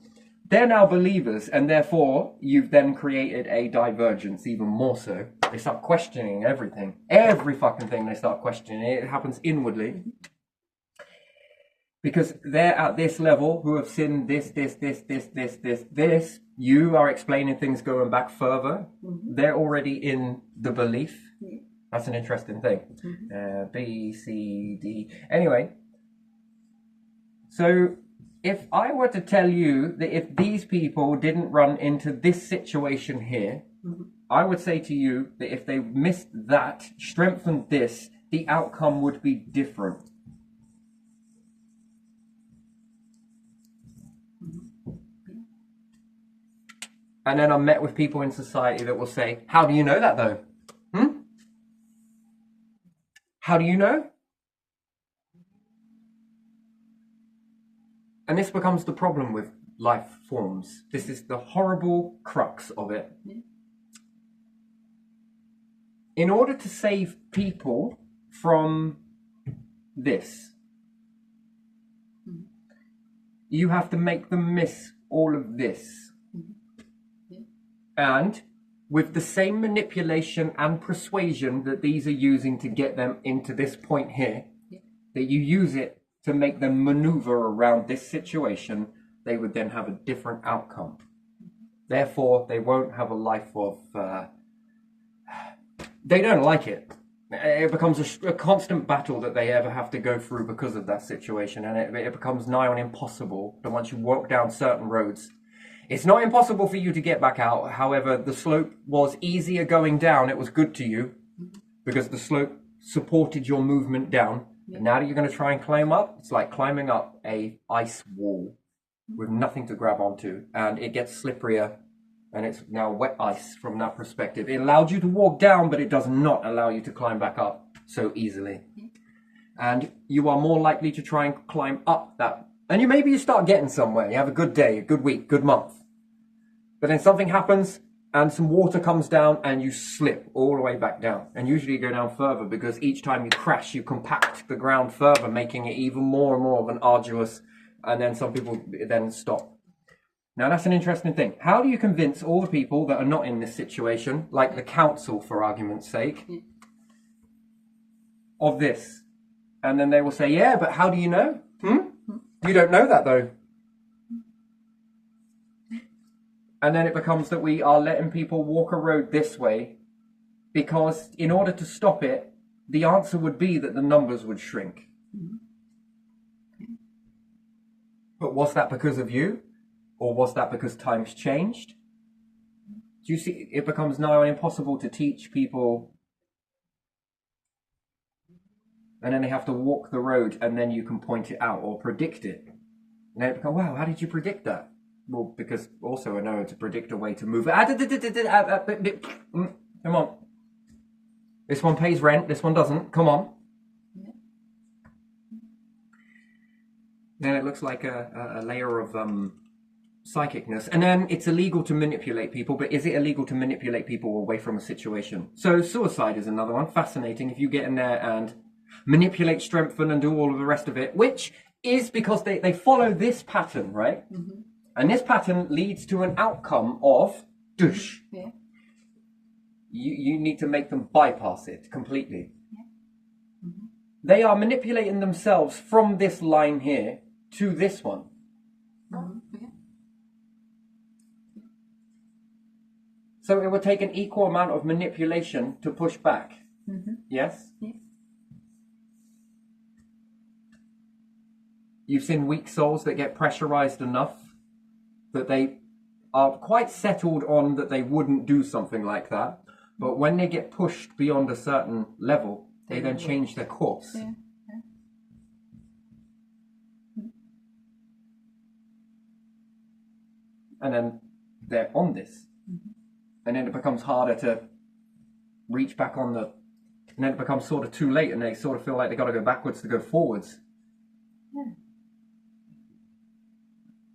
They're now believers, and therefore you've then created a divergence even more so. They start questioning everything. Every fucking thing they start questioning. It happens inwardly. Because they're at this level who have seen this. You are explaining things going back further. They're already in the belief. That's an interesting thing. B, C, D. Anyway. So... if I were to tell you that if these people didn't run into this situation here, I would say to you that if they missed that, strengthened this, the outcome would be different. And then I'm met with people in society that will say, how do you know that though? How do you know? And this becomes the problem with life forms. This is the horrible crux of it. In order to save people from this, you have to make them miss all of this. And with the same manipulation and persuasion that these are using to get them into this point here, that you use it to make them maneuver around this situation, they would then have a different outcome. Therefore, they won't have a life of... they don't like it. It becomes a constant battle that they ever have to go through because of that situation, and it becomes nigh on impossible that once you walk down certain roads. It's not impossible for you to get back out. However, the slope was easier going down. It was good to you because the slope supported your movement down. And now that you're going to try and climb up, it's like climbing up a ice wall with nothing to grab onto, and it gets slipperier, and it's now wet ice from that perspective. It allowed you to walk down, but it does not allow you to climb back up so easily. And you are more likely to try and climb up that. And maybe you start getting somewhere. You have a good day, a good week, good month. But then something happens, and some water comes down and you slip all the way back down. And usually you go down further because each time you crash, you compact the ground further, making it even more and more of an arduous and then some people then stop. Now that's an interesting thing. How do you convince all the people that are not in this situation, like the council for argument's sake, of this? And then they will say, yeah, but how do you know? You don't know that though. And then it becomes that we are letting people walk a road this way because in order to stop it, the answer would be that the numbers would shrink. But was that because of you? Or was that because times changed? Do you see, it becomes now impossible to teach people, and then they have to walk the road and then you can point it out or predict it. And then it becomes, wow, how did you predict that? Well, because also I know to predict a way to move. Come on. This one pays rent, this one doesn't. Come on. Then it looks like a layer of psychicness. And then it's illegal to manipulate people, but is it illegal to manipulate people away from a situation? So suicide is another one. Fascinating. If you get in there and manipulate, strengthen, and do all of the rest of it, which is because they follow this pattern, right? And this pattern leads to an outcome of douche. You need to make them bypass it completely. They are manipulating themselves from this line here to this one. So it would take an equal amount of manipulation to push back. Yes? You've seen weak souls that get pressurized enough that they are quite settled on that they wouldn't do something like that. But when they get pushed beyond a certain level, they then change their course. And then they're on this. And then it becomes harder to reach back on the... And then it becomes sort of too late and they sort of feel like they got to go backwards to go forwards.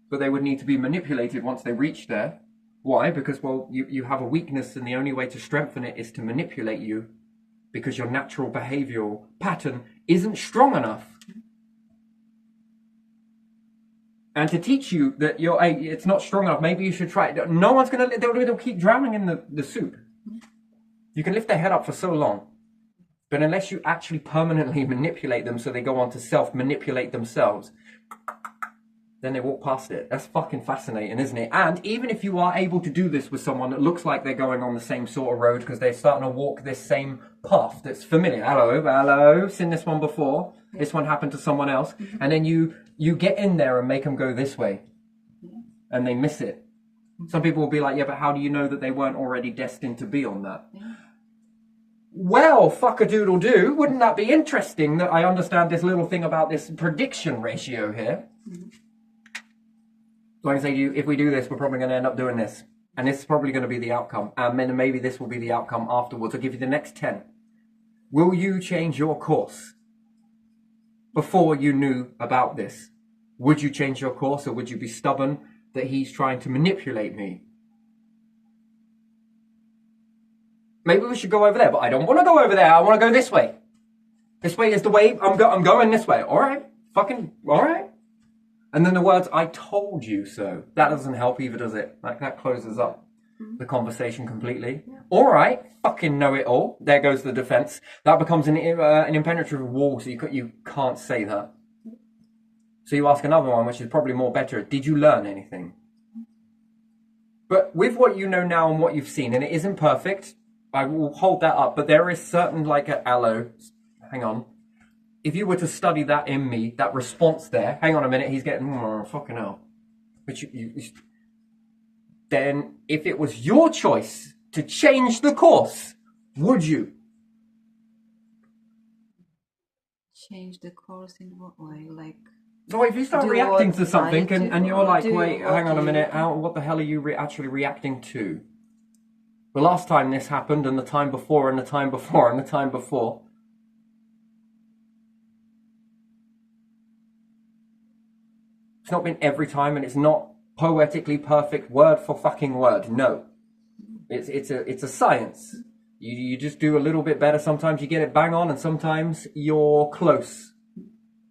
But they would need to be manipulated once they reach there. Why? Because, well, you have a weakness and the only way to strengthen it is to manipulate you because your natural behavioral pattern isn't strong enough. And to teach you that it's not strong enough, maybe you should try it. No one's going to, they'll keep drowning in the soup. You can lift their head up for so long. But unless you actually permanently manipulate them so they go on to self-manipulate themselves, then they walk past it. That's fucking fascinating, isn't it? And even if you are able to do this with someone that looks like they're going on the same sort of road because they're starting to walk this same path that's familiar. Hello, seen this one before. This one happened to someone else. And then you get in there and make them go this way. And they miss it. Some people will be like, yeah, but how do you know that they weren't already destined to be on that? Well, fuck-a-doodle-doo. Wouldn't that be interesting that I understand this little thing about this prediction ratio here? So I can say to you, if we do this, we're probably going to end up doing this. And this is probably going to be the outcome. And then maybe this will be the outcome afterwards. I'll give you the next 10. Will you change your course before you knew about this? Would you change your course or would you be stubborn that he's trying to manipulate me? Maybe we should go over there, but I don't want to go over there. I want to go this way. This way is the way. I'm going this way. All right. Fucking, all right. And then the words, I told you so. That doesn't help either, does it? Like, that closes up the conversation completely. All right. Fucking know it all. There goes the defense. That becomes an impenetrable wall, so you can't say that. So you ask another one, which is probably more better. Did you learn anything? But with what you know now and what you've seen, and it isn't perfect, I will hold that up, but there is certain, like an aloe. Hang on. If you were to study that in me, that response there, hang on a minute, he's getting, fucking hell. But then if it was your choice to change the course, would you? Change the course in what way? Like, so if you start reacting to something and you're like, wait, hang on a minute, what the hell are you actually reacting to? The last time this happened, and the time before, and the time before, and the time before. It's not been every time, and it's not poetically perfect word for fucking word. No. It's a science. You just do a little bit better. Sometimes you get it bang on, and sometimes you're close.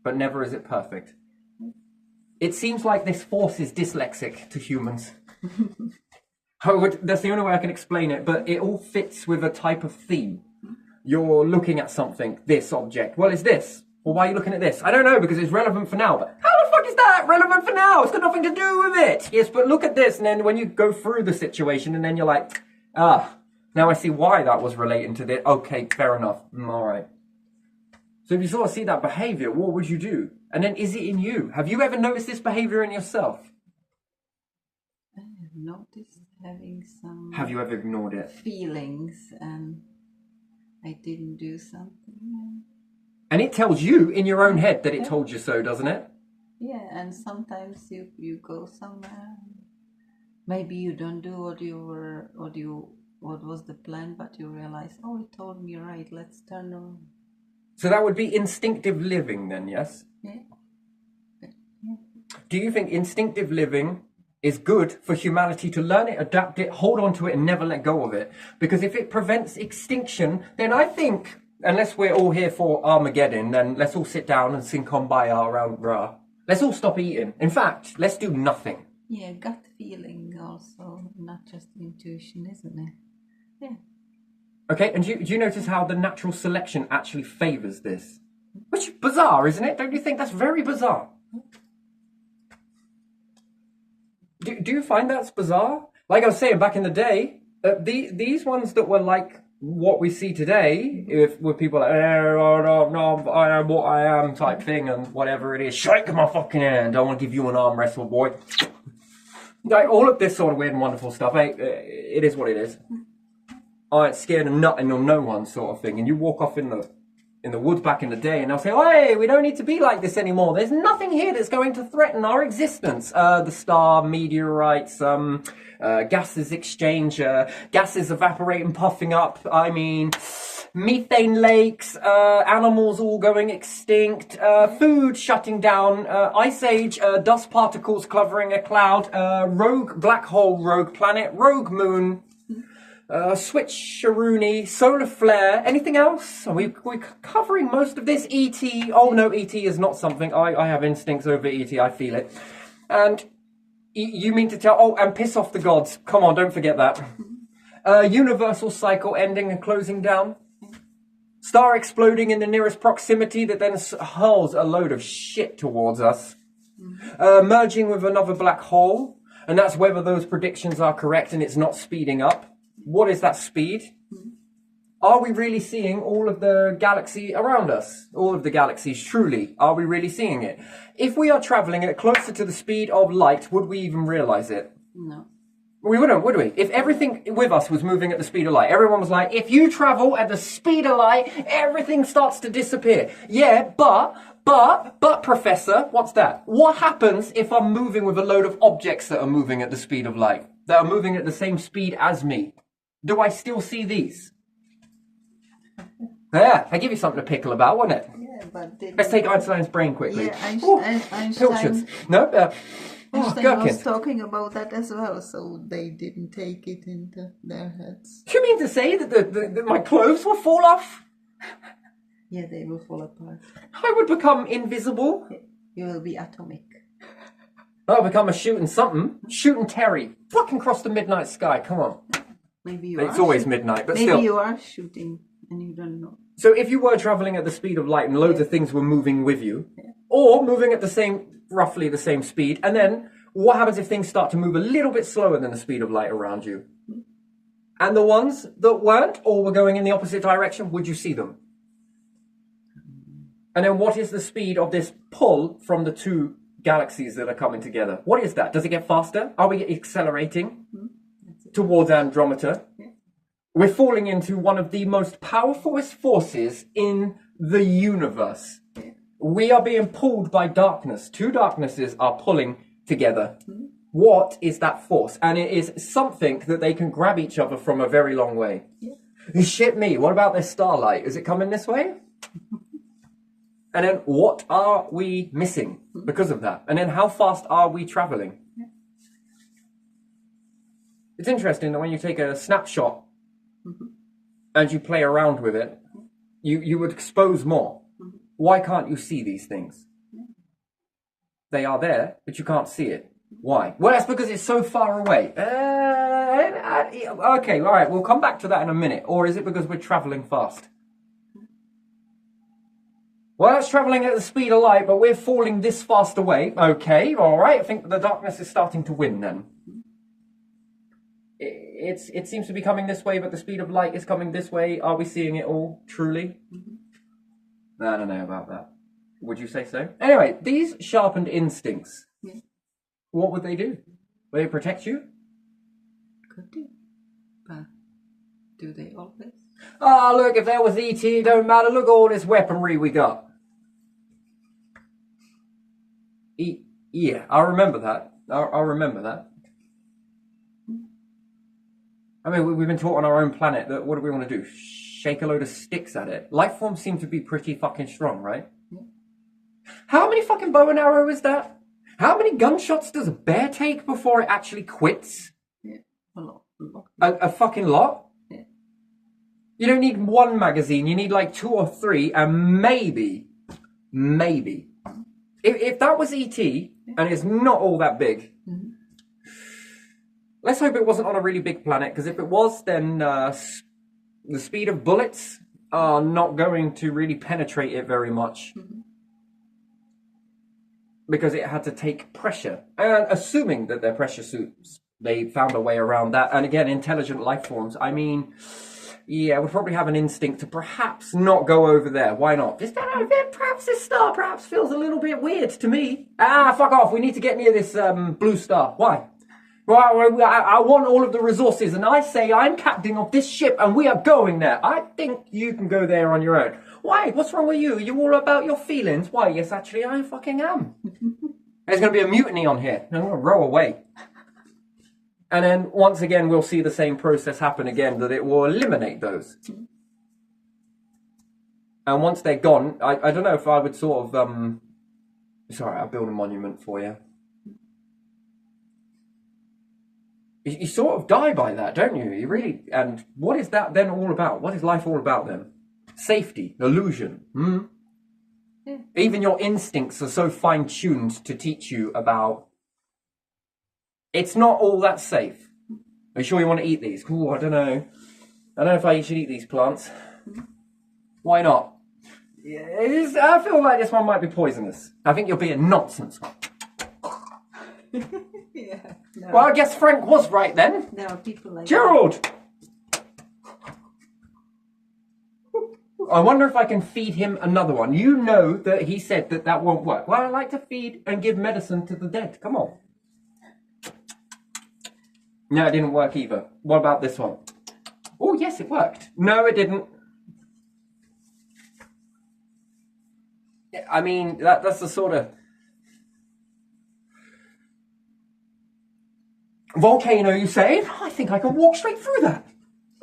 But never is it perfect. It seems like this force is dyslexic to humans. That's the only way I can explain it, but it all fits with a type of theme. You're looking at something, this object. Well, it's this. Well, why are you looking at this? I don't know, because it's relevant for now. But how the fuck is that relevant for now? It's got nothing to do with it. Yes, but look at this. And then when you go through the situation, and then you're like, now I see why that was relating to this. Okay, fair enough. All right. So if you sort of see that behavior, what would you do? And then is it in you? Have you ever noticed this behavior in yourself? I have noticed having some. Have you ever ignored it? Feelings, and I didn't do something. And it tells you in your own head that it told you so, doesn't it? Yeah, and sometimes you go somewhere. Maybe you don't do what was the plan, but you realize, oh, it told me right. Let's turn around. So that would be instinctive living, then, yes? Yeah. Do you think instinctive living is good for humanity to learn it, adapt it, hold on to it, and never let go of it? Because if it prevents extinction, then I think, unless we're all here for Armageddon, then let's all sit down and sing Kumbaya around Ra. Let's all stop eating. In fact, let's do nothing. Yeah, gut feeling also, not just intuition, isn't it? Yeah. Okay, and do you notice how the natural selection actually favours this? Which is bizarre, isn't it? Don't you think that's very bizarre? Do you find that's bizarre? Like I was saying back in the day, these ones that were like what we see today, with people like, no, I am what I am type thing, and whatever it is, shake my fucking hand, I want to give you an arm wrestle, boy. Like all of this sort of weird and wonderful stuff, it is what it is. I ain't scared of nothing or no one sort of thing. And you walk off in the woods back in the day and they'll say, hey, we don't need to be like this anymore. There's nothing here that's going to threaten our existence. The star, meteorites, gases exchange, gases evaporating, puffing up. I mean, methane lakes, animals all going extinct, food shutting down, ice age, dust particles covering a cloud, rogue black hole, rogue planet, rogue moon, switcheroonie, solar flare, anything else? We're covering most of this. E.T. Oh no, E.T. is not something. I have instincts over E.T. I feel it. And you mean to tell, and piss off the gods. Come on, don't forget that. Universal cycle ending and closing down. Star exploding in the nearest proximity that then hurls a load of shit towards us. Merging with another black hole. And that's whether those predictions are correct and it's not speeding up. What is that speed? Are we really seeing all of the galaxy around us? All of the galaxies, truly, are we really seeing it? If we are traveling at closer to the speed of light, would we even realize it? No. We wouldn't, would we? If everything with us was moving at the speed of light, everyone was like, if you travel at the speed of light, everything starts to disappear. Yeah, but, Professor, what's that? What happens if I'm moving with a load of objects that are moving at the speed of light? That are moving at the same speed as me? Do I still see these? Yeah, I give you something to pickle about, wasn't it? Yeah, but let's take Einstein's brain quickly. Yeah, Einstein. No, Einstein was talking about that as well, so they didn't take it into their heads. Do you mean to say that that my clothes will fall off? Yeah, they will fall apart. I would become invisible. You will be atomic. I'll become a shooting something. Shooting Terry. Fucking cross the midnight sky. Come on. Maybe you It's always midnight, but maybe still. Maybe you are shooting and you don't know. So if you were traveling at the speed of light and loads of things were moving with you, or moving at roughly the same speed, and then what happens if things start to move a little bit slower than the speed of light around you? And the ones that weren't, or were going in the opposite direction, would you see them? And then what is the speed of this pull from the two galaxies that are coming together? What is that? Does it get faster? Are we accelerating towards Andromeda? Yeah. We're falling into one of the most powerfulest forces in the universe. Yeah. We are being pulled by darkness. Two darknesses are pulling together. What is that force? And it is something that they can grab each other from a very long way. Yeah. Shit me, what about this starlight? Is it coming this way? And then what are we missing because of that? And then how fast are we traveling? Yeah. It's interesting that when you take a snapshot and you play around with it, you would expose more. Why can't you see these things? They are there, but you can't see it. Why? Well, that's because it's so far away. Okay, all right, we'll come back to that in a minute. Or is it because we're traveling fast? Well, it's traveling at the speed of light, but we're falling this fast away. Okay, all right. I think the darkness is starting to win then. It seems to be coming this way, but the speed of light is coming this way. Are we seeing it all, truly? I don't know about that. Would you say so? Anyway, these sharpened instincts, what would they do? Would they protect you? Could do. But do they always? Ah, look, if there was E.T., it don't matter. Look at all this weaponry we got. Yeah, I remember that. I remember that. I mean, we've been taught on our own planet that what do we want to do? Shake a load of sticks at it. Life forms seem to be pretty fucking strong, right? Yeah. How many fucking bow and arrow is that? How many gunshots does a bear take before it actually quits? Yeah, a lot. A fucking lot? Yeah. You don't need one magazine, you need like 2 or 3, and maybe, if that was E.T., and it's not all that big, let's hope it wasn't on a really big planet, because if it was, then the speed of bullets are not going to really penetrate it very much. Because it had to take pressure. And assuming that they're pressure suits, they found a way around that. And again, intelligent life forms, I mean, yeah, we probably have an instinct to perhaps not go over there. Why not? Just, perhaps this star perhaps feels a little bit weird to me. Ah, fuck off. We need to get near this blue star. Why? Well, I want all of the resources, and I say I'm captain of this ship, and we are going there. I think you can go there on your own. Why? What's wrong with you? Are you all about your feelings? Why, yes, actually, I fucking am. There's going to be a mutiny on here. I'm going to row away. And then, once again, we'll see the same process happen again, that it will eliminate those. And once they're gone, I don't know if I would sort of, sorry, I'll build a monument for you. You sort of die by that, don't you? You really, and what is that then all about? What is life all about then? Safety, illusion. Yeah. Even your instincts are so fine-tuned to teach you about it's not all that safe. Are you sure you want to eat these? Ooh, I don't know. I don't know if I should eat these plants. Why not? I feel like this one might be poisonous. I think you're being nonsense. Yeah. No. Well, I guess Frank was right then. There are people like Gerald! I wonder if I can feed him another one. You know that he said that that won't work. Well, I like to feed and give medicine to the dead. Come on. No, it didn't work either. What about this one? Oh, yes, it worked. No, it didn't. I mean, that's the sort of volcano, you say? I think I can walk straight through that.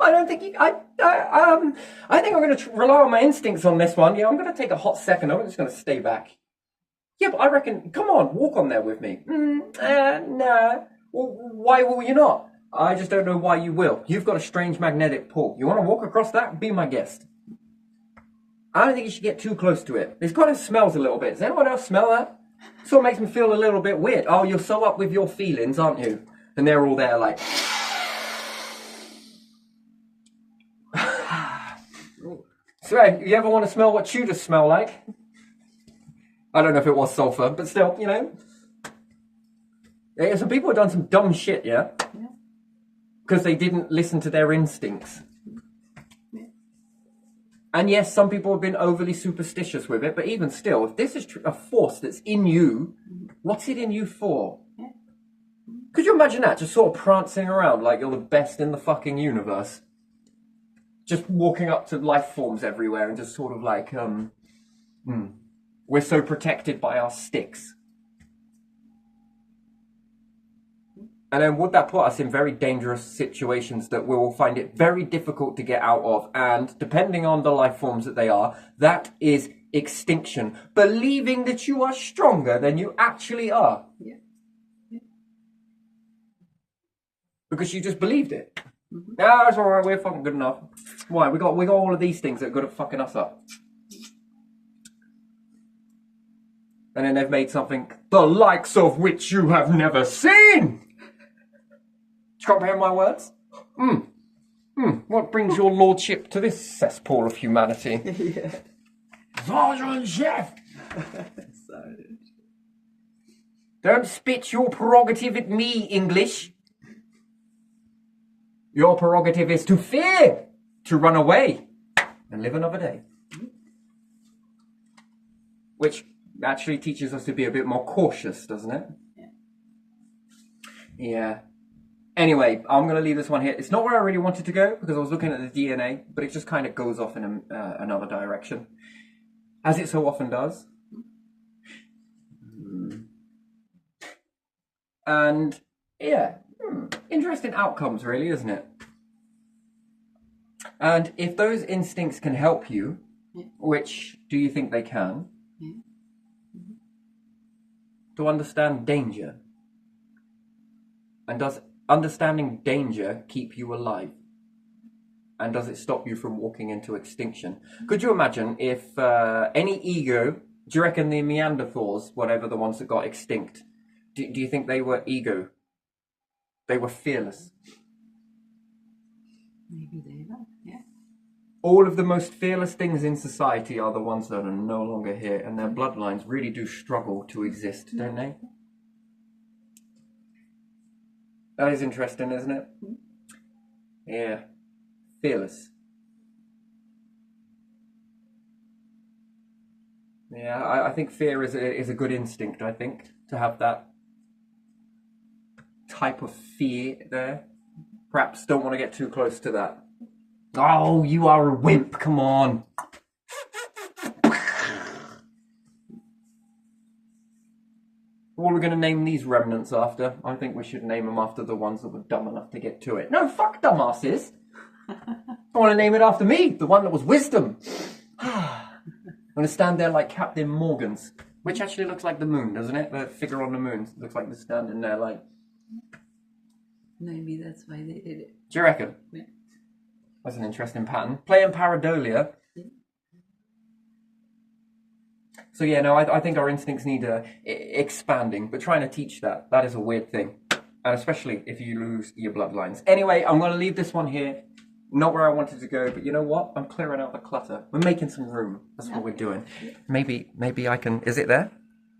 I don't think you, I think I'm going to rely on my instincts on this one. Yeah, I'm going to take a hot second. I'm just going to stay back. Yeah, but I reckon, come on, walk on there with me. Nah. Well, why will you not? I just don't know why you will. You've got a strange magnetic pull. You want to walk across that? Be my guest. I don't think you should get too close to it. It kind of smells a little bit. Does anyone else smell that? Sort of makes me feel a little bit weird. Oh, you're so up with your feelings, aren't you? And they're all there like... So, you ever want to smell what Tudors smell like? I don't know if it was sulfur, but still, you know. Yeah, some people have done some dumb shit, yeah? Because they didn't listen to their instincts. And yes, some people have been overly superstitious with it, but even still, if this is a force that's in you, what's it in you for? Could you imagine that? Just sort of prancing around like you're the best in the fucking universe. Just walking up to life forms everywhere and just sort of like, we're so protected by our sticks. And then would that put us in very dangerous situations that we will find it very difficult to get out of? And depending on the life forms that they are, that is extinction. Believing that you are stronger than you actually are. Yeah. Because you just believed it. No, it's alright, we're fucking good enough. Why? We got all of these things that are good at fucking us up. And then they've made something the likes of which you have never seen. Do you comprehend my words? What brings your lordship to this cesspool of humanity? Yeah. Sergeant Chef! Sorry. Don't spit your prerogative at me, English. Your prerogative is to fear, to run away, and live another day. Which actually teaches us to be a bit more cautious, doesn't it? Yeah. Anyway, I'm going to leave this one here. It's not where I really wanted to go, because I was looking at the DNA, but it just kind of goes off in another direction. As it so often does. And, yeah, interesting outcomes, really, isn't it? And if those instincts can help you, which do you think they can, to understand danger? And does understanding danger keep you alive? And does it stop you from walking into extinction? Could you imagine if any ego, do you reckon the Neanderthals, whatever the ones that got extinct, do you think they were ego? They were fearless. Maybe they were, yeah. All of the most fearless things in society are the ones that are no longer here, and their bloodlines really do struggle to exist, don't they? That is interesting, isn't it? Yeah. Fearless. Yeah, I think fear is a good instinct, I think, to have that type of fear there. Perhaps don't want to get too close to that. Oh, you are a wimp, come on. What are we going to name these remnants after? I think we should name them after the ones that were dumb enough to get to it. No, fuck dumbasses. I want to name it after me, the one that was wisdom. I'm going to stand there like Captain Morgan's, which actually looks like the moon, doesn't it? The figure on the moon looks like they're standing there like... Maybe that's why they did it. Do you reckon? Yeah. That's an interesting pattern. Playing pareidolia. Yeah. So yeah, no, I think our instincts need expanding, but trying to teach that is a weird thing. And especially if you lose your bloodlines. Anyway, I'm going to leave this one here. Not where I wanted to go, but you know what? I'm clearing out the clutter. We're making some room. That's what we're doing. Maybe I can... Is it there?